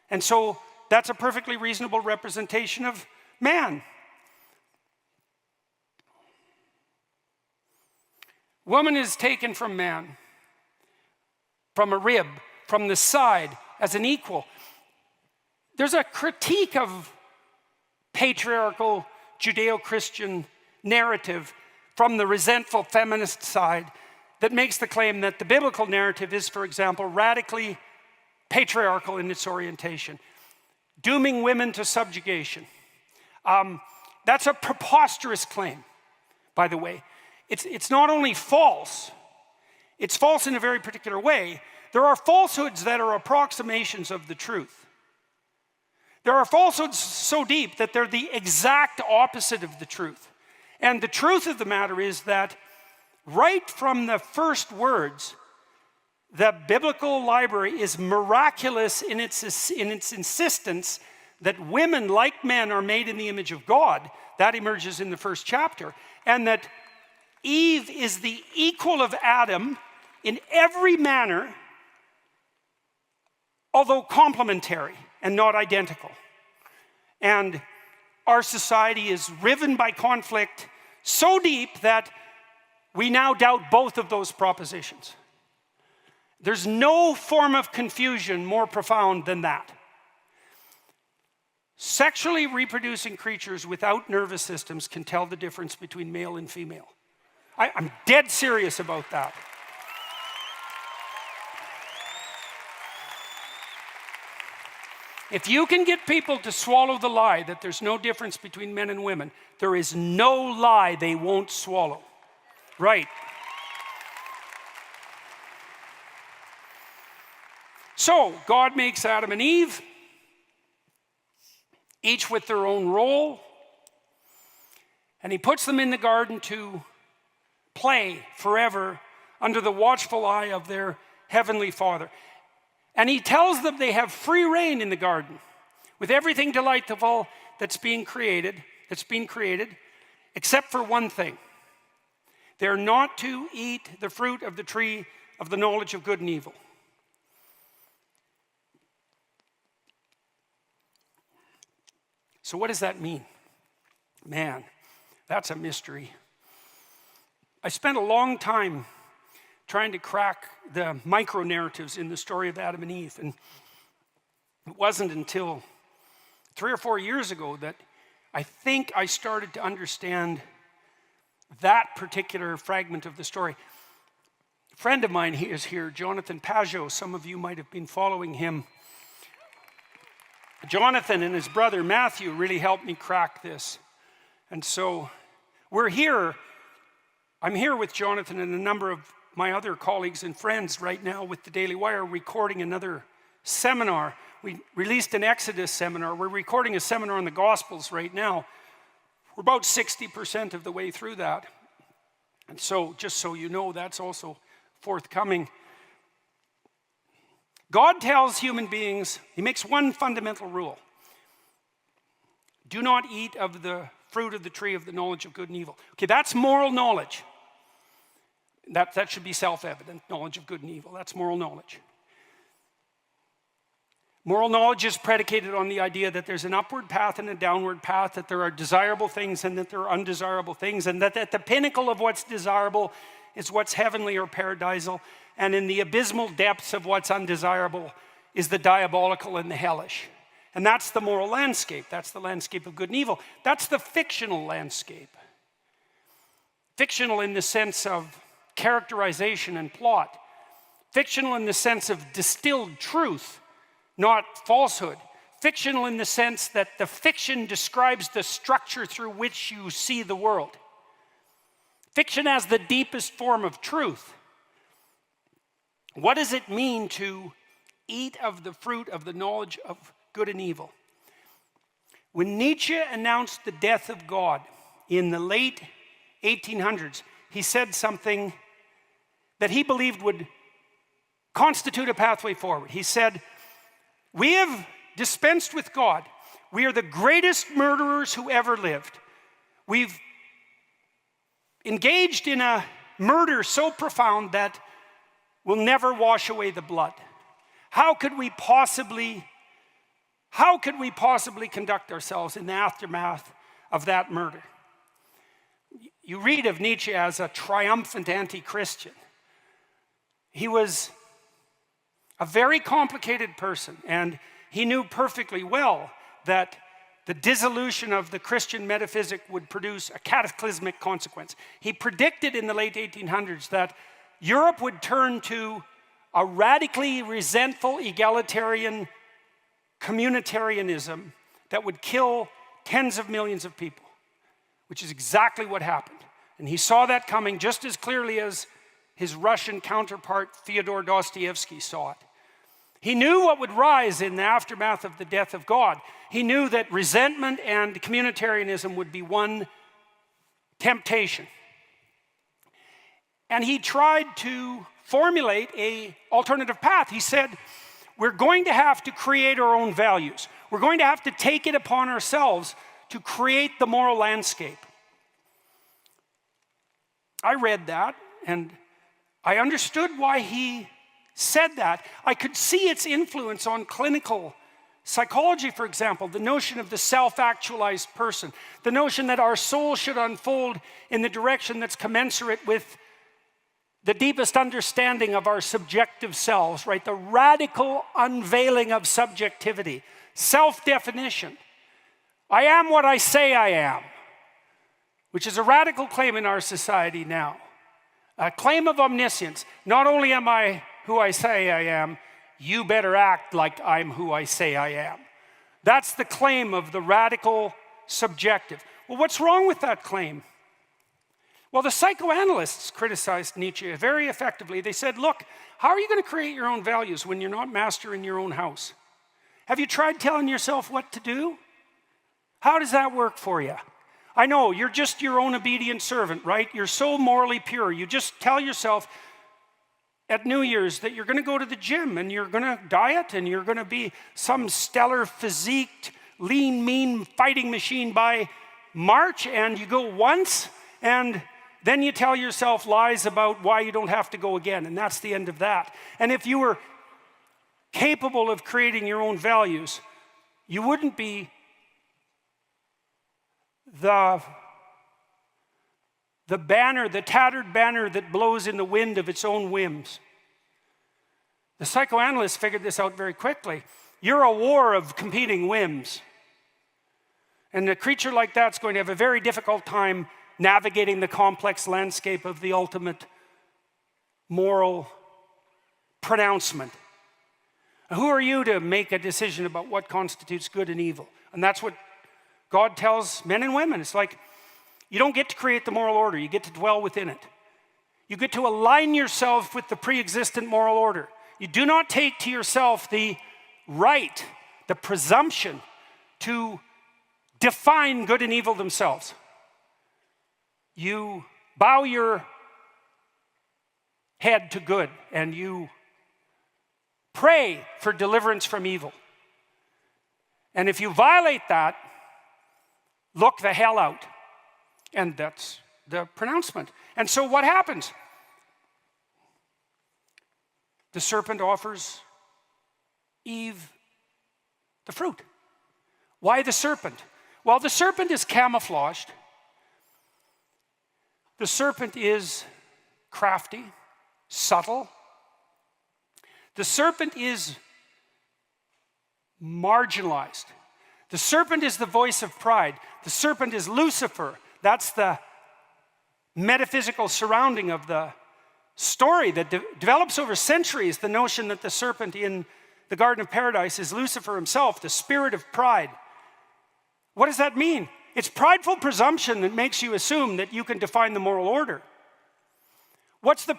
And so that's a perfectly reasonable representation of man. Woman is taken from man, from a rib, from the side, as an equal. There's a critique of patriarchal Judeo-Christian narrative from the resentful feminist side that makes the claim that the biblical narrative is, for example, radically patriarchal in its orientation, dooming women to subjugation. That's a preposterous claim, by the way. It's not only false, it's false in a very particular way. There are falsehoods that are approximations of the truth. There are falsehoods so deep that they're the exact opposite of the truth. And the truth of the matter is that right from the first words, the biblical library is miraculous in its insistence that women, like men, are made in the image of God. That emerges in the first chapter. And that Eve is the equal of Adam in every manner, although complementary and not identical. And our society is riven by conflict so deep that we now doubt both of those propositions. There's no form of confusion more profound than that. Sexually reproducing creatures without nervous systems can tell the difference between male and female. I'm dead serious about that. If you can get people to swallow the lie that there's no difference between men and women, there is no lie they won't swallow. Right. So, God makes Adam and Eve, each with their own role, and he puts them in the garden to play forever under the watchful eye of their heavenly Father. And he tells them they have free reign in the garden with everything delightful that's been created, except for one thing. They're not to eat the fruit of the tree of the knowledge of good and evil. So what does that mean? Man, that's a mystery. I spent a long time trying to crack the micro-narratives in the story of Adam and Eve. And it wasn't until 3 or 4 years ago that I think I started to understand that particular fragment of the story. A friend of mine is here, Jonathan Pajot. Some of you might have been following him. Jonathan and his brother Matthew really helped me crack this. And so we're here. I'm here with Jonathan and a number of my other colleagues and friends right now with the Daily Wire recording another seminar. We released an Exodus seminar. We're recording a seminar on the Gospels right now. We're about 60% of the way through that. And so, just so you know, that's also forthcoming. God tells human beings, he makes one fundamental rule. Do not eat of the fruit of the tree of the knowledge of good and evil. Okay, that's moral knowledge. That should be self-evident, knowledge of good and evil. That's moral knowledge. Moral knowledge is predicated on the idea that there's an upward path and a downward path, that there are desirable things and that there are undesirable things, and that at the pinnacle of what's desirable is what's heavenly or paradisal, and in the abysmal depths of what's undesirable is the diabolical and the hellish. And that's the moral landscape. That's the landscape of good and evil. That's the fictional landscape. Fictional in the sense of characterization and plot. Fictional in the sense of distilled truth, not falsehood. Fictional in the sense that the fiction describes the structure through which you see the world. Fiction as the deepest form of truth. What does it mean to eat of the fruit of the knowledge of good and evil? When Nietzsche announced the death of God in the late 1800s, he said something that he believed would constitute a pathway forward. He said, "We have dispensed with God. We are the greatest murderers who ever lived. We've engaged in a murder so profound that will never wash away the blood. How could we possibly conduct ourselves in the aftermath of that murder?" You read of Nietzsche as a triumphant anti-Christian. He was a very complicated person, and he knew perfectly well that the dissolution of the Christian metaphysic would produce a cataclysmic consequence. He predicted in the late 1800s that Europe would turn to a radically resentful egalitarian communitarianism that would kill tens of millions of people, which is exactly what happened. And he saw that coming just as clearly as his Russian counterpart Fyodor Dostoevsky saw it. He knew what would rise in the aftermath of the death of God. He knew that resentment and communitarianism would be one temptation. And he tried to formulate an alternative path. He said, we're going to have to create our own values. We're going to have to take it upon ourselves to create the moral landscape. I read that, and I understood why he said that. I could see its influence on clinical psychology, for example, the notion of the self-actualized person, the notion that our soul should unfold in the direction that's commensurate with the deepest understanding of our subjective selves, right? The radical unveiling of subjectivity, self-definition. I am what I say I am, which is a radical claim in our society now. A claim of omniscience. Not only am I who I say I am, you better act like I'm who I say I am. That's the claim of the radical subjective. Well, what's wrong with that claim? Well, the psychoanalysts criticized Nietzsche very effectively. They said, look, how are you going to create your own values when you're not master in your own house? Have you tried telling yourself what to do? How does that work for you? I know, you're just your own obedient servant, right? You're so morally pure. You just tell yourself at New Year's that you're going to go to the gym and you're going to diet and you're going to be some stellar physiqued, lean, mean fighting machine by March, and you go once and then you tell yourself lies about why you don't have to go again, and that's the end of that. And if you were capable of creating your own values, you wouldn't be the banner, the tattered banner that blows in the wind of its own whims. The psychoanalysts figured this out very quickly. You're a war of competing whims. And a creature like that's going to have a very difficult time navigating the complex landscape of the ultimate moral pronouncement. Who are you to make a decision about what constitutes good and evil? And that's what God tells men and women. It's like, you don't get to create the moral order, you get to dwell within it. You get to align yourself with the pre-existent moral order. You do not take to yourself the right, the presumption to define good and evil themselves. You bow your head to good and you pray for deliverance from evil. And if you violate that, look the hell out. And that's the pronouncement. And so what happens? The serpent offers Eve the fruit. Why the serpent? Well, the serpent is camouflaged. The serpent is crafty, subtle. The serpent is marginalized. The serpent is the voice of pride. The serpent is Lucifer. That's the metaphysical surrounding of the story that develops over centuries, the notion that the serpent in the Garden of Paradise is Lucifer himself, the spirit of pride. What does that mean? It's prideful presumption that makes you assume that you can define the moral order. What's the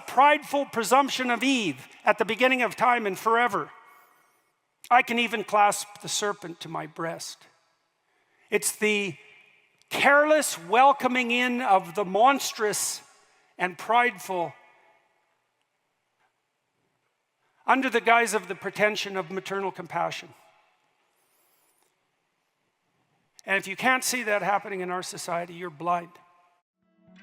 prideful presumption of Eve at the beginning of time and forever? I can even clasp the serpent to my breast. It's the careless welcoming in of the monstrous and prideful under the guise of the pretension of maternal compassion. And if you can't see that happening in our society, you're blind.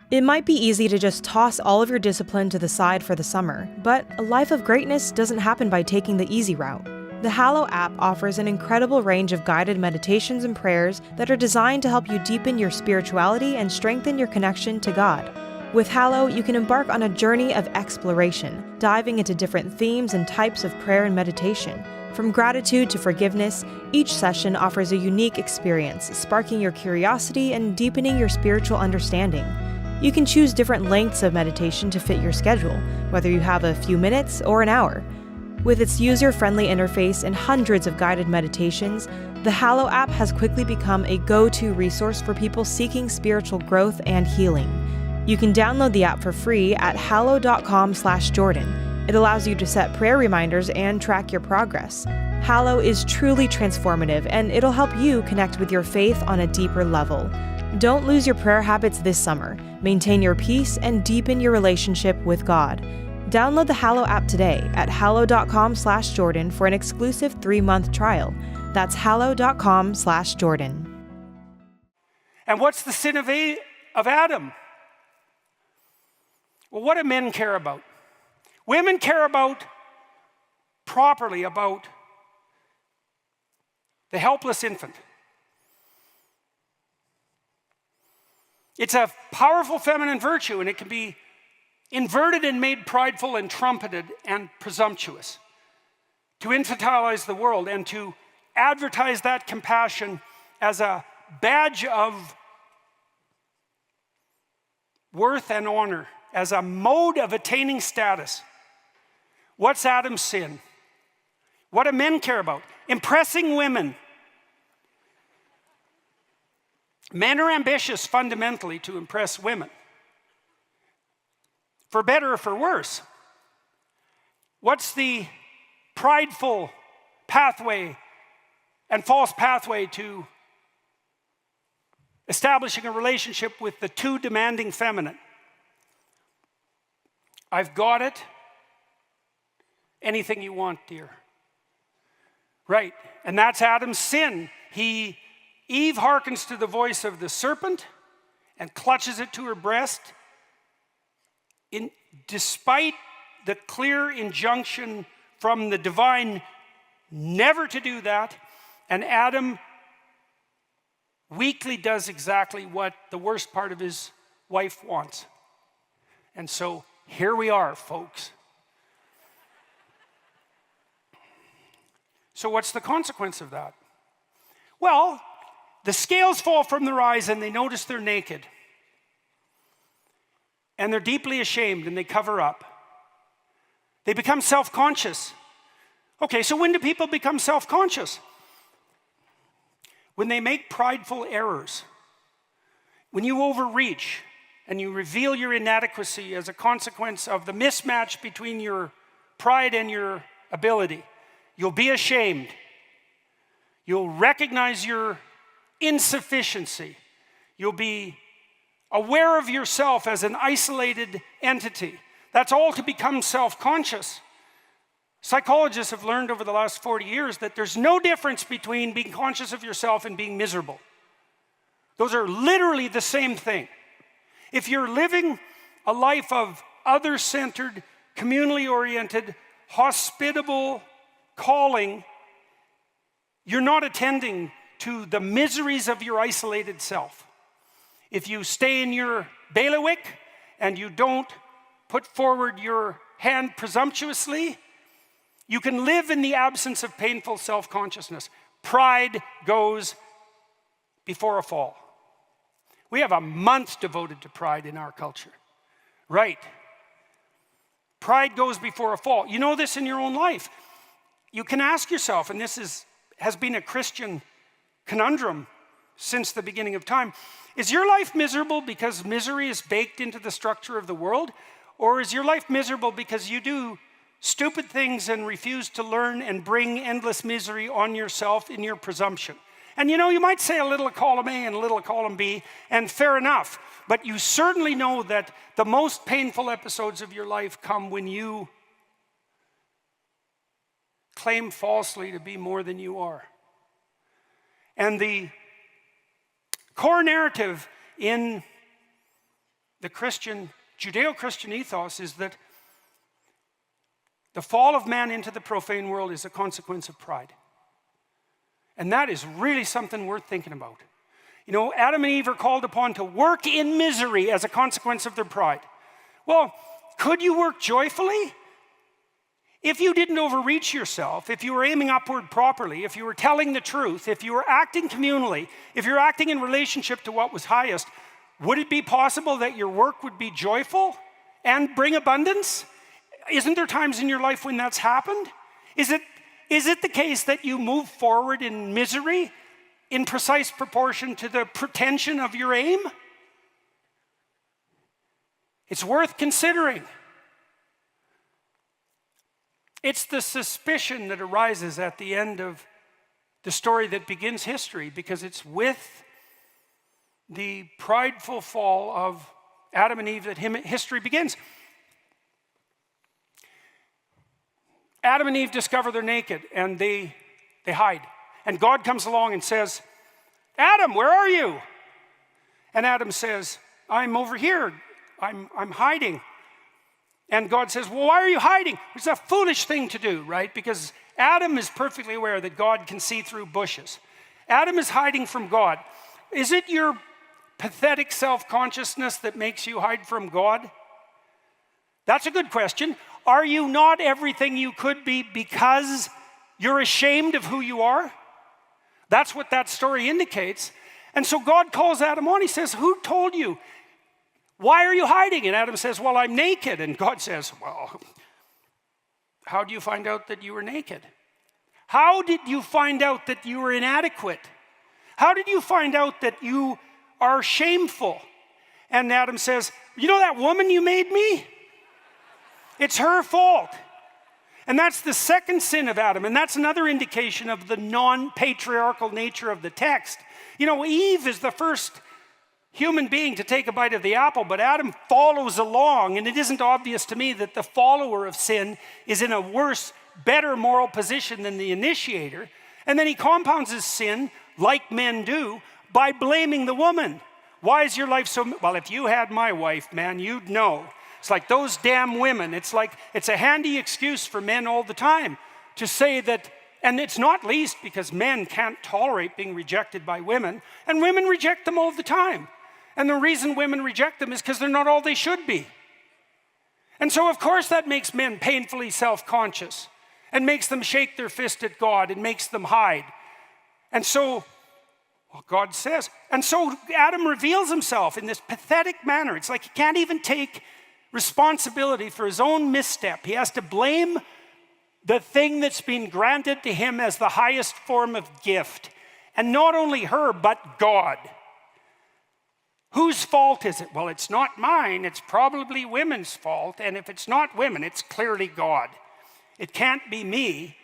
It might be easy to just toss all of your discipline to the side for the summer, but a life of greatness doesn't happen by taking the easy route. The Hallow app offers an incredible range of guided meditations and prayers that are designed to help you deepen your spirituality and strengthen your connection to God. With Hallow, you can embark on a journey of exploration, diving into different themes and types of prayer and meditation. From gratitude to forgiveness, each session offers a unique experience, sparking your curiosity and deepening your spiritual understanding. You can choose different lengths of meditation to fit your schedule, whether you have a few minutes or an hour. With its user-friendly interface and hundreds of guided meditations, the Hallow app has quickly become a go-to resource for people seeking spiritual growth and healing. You can download the app for free at hallow.com/Jordan. It allows you to set prayer reminders and track your progress. Hallow is truly transformative, and it'll help you connect with your faith on a deeper level. Don't lose your prayer habits this summer. Maintain your peace and deepen your relationship with God. Download the Hallow app today at hallow.com/Jordan for an exclusive 3-month trial. That's hallow.com/Jordan. And what's the sin of Adam? Well, what do men care about? Women care about, properly, about the helpless infant. It's a powerful feminine virtue, and it can be inverted and made prideful and trumpeted and presumptuous, to infantilize the world and to advertise that compassion as a badge of worth and honor, as a mode of attaining status. What's Adam's sin? What do men care about? Impressing women. Men are ambitious fundamentally to impress women, for better or for worse. What's the prideful pathway and false pathway to establishing a relationship with the too demanding feminine? I've got it. Anything you want, dear. Right, and that's Adam's sin. Eve hearkens to the voice of the serpent and clutches it to her breast, despite the clear injunction from the divine never to do that, and Adam weakly does exactly what the worst part of his wife wants. And so here we are, folks. So what's the consequence of that? Well, the scales fall from their eyes and they notice they're naked. And they're deeply ashamed and they cover up. They become self-conscious. Okay, so when do people become self-conscious? When they make prideful errors. When you overreach and you reveal your inadequacy as a consequence of the mismatch between your pride and your ability, you'll be ashamed. You'll recognize your insufficiency. You'll be aware of yourself as an isolated entity. That's all to become self-conscious. Psychologists have learned over the last 40 years that there's no difference between being conscious of yourself and being miserable. Those are literally the same thing. If you're living a life of other-centered, communally oriented, hospitable calling, you're not attending to the miseries of your isolated self. If you stay in your bailiwick and you don't put forward your hand presumptuously, you can live in the absence of painful self-consciousness. Pride goes before a fall. We have a month devoted to pride in our culture. Right. Pride goes before a fall. You know this in your own life. You can ask yourself, and this has been a Christian conundrum since the beginning of time, is your life miserable because misery is baked into the structure of the world? Or is your life miserable because you do stupid things and refuse to learn and bring endless misery on yourself in your presumption? And you know, you might say a little column A and a little column B, and fair enough, but you certainly know that the most painful episodes of your life come when you claim falsely to be more than you are. And the core narrative in the Judeo-Christian ethos is that the fall of man into the profane world is a consequence of pride. And that is really something worth thinking about. You know, Adam and Eve are called upon to work in misery as a consequence of their pride. Well, could you work joyfully? If you didn't overreach yourself, if you were aiming upward properly, if you were telling the truth, if you were acting communally, if you're acting in relationship to what was highest, would it be possible that your work would be joyful and bring abundance? Isn't there times in your life when that's happened? Is it the case that you move forward in misery in precise proportion to the pretension of your aim? It's worth considering. It's the suspicion that arises at the end of the story that begins history, because it's with the prideful fall of Adam and Eve that history begins. Adam and Eve discover they're naked and they hide. And God comes along and says, Adam, where are you? And Adam says, I'm over here. I'm hiding. And God says, well, why are you hiding? It's a foolish thing to do, right? Because Adam is perfectly aware that God can see through bushes. Adam is hiding from God. Is it your pathetic self-consciousness that makes you hide from God? That's a good question. Are you not everything you could be because you're ashamed of who you are? That's what that story indicates. And so God calls Adam on. He says, who told you? Why are you hiding? And Adam says, well, I'm naked. And God says, well, how do you find out that you were naked? How did you find out that you were inadequate? How did you find out that you are shameful? And Adam says, you know that woman you made me? It's her fault. And that's the second sin of Adam. And that's another indication of the non-patriarchal nature of the text. You know, Eve is the first human being to take a bite of the apple, but Adam follows along, and it isn't obvious to me that the follower of sin is in a worse, better moral position than the initiator. And then he compounds his sin, like men do, by blaming the woman. Why is your life so... Well, if you had my wife, man, you'd know. It's like those damn women. It's a handy excuse for men all the time to say that, and it's not least because men can't tolerate being rejected by women, and women reject them all the time. And the reason women reject them is because they're not all they should be. And so, of course, that makes men painfully self-conscious and makes them shake their fist at God and makes them hide. And so, well, God says, and so Adam reveals himself in this pathetic manner. It's like he can't even take responsibility for his own misstep. He has to blame the thing that's been granted to him as the highest form of gift. And not only her, but God. Whose fault is it? Well, it's not mine. It's probably women's fault. And if it's not women, it's clearly God. It can't be me.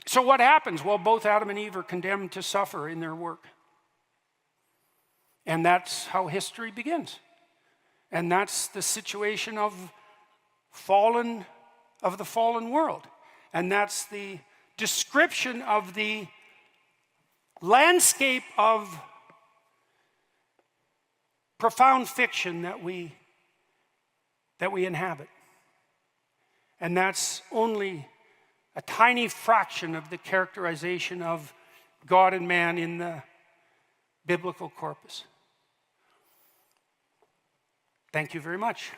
So what happens? Well, both Adam and Eve are condemned to suffer in their work. And that's how history begins. And that's the situation of the fallen world. And that's the description of the landscape of profound fiction that we inhabit. And that's only a tiny fraction of the characterization of God and man in the biblical corpus. Thank you very much.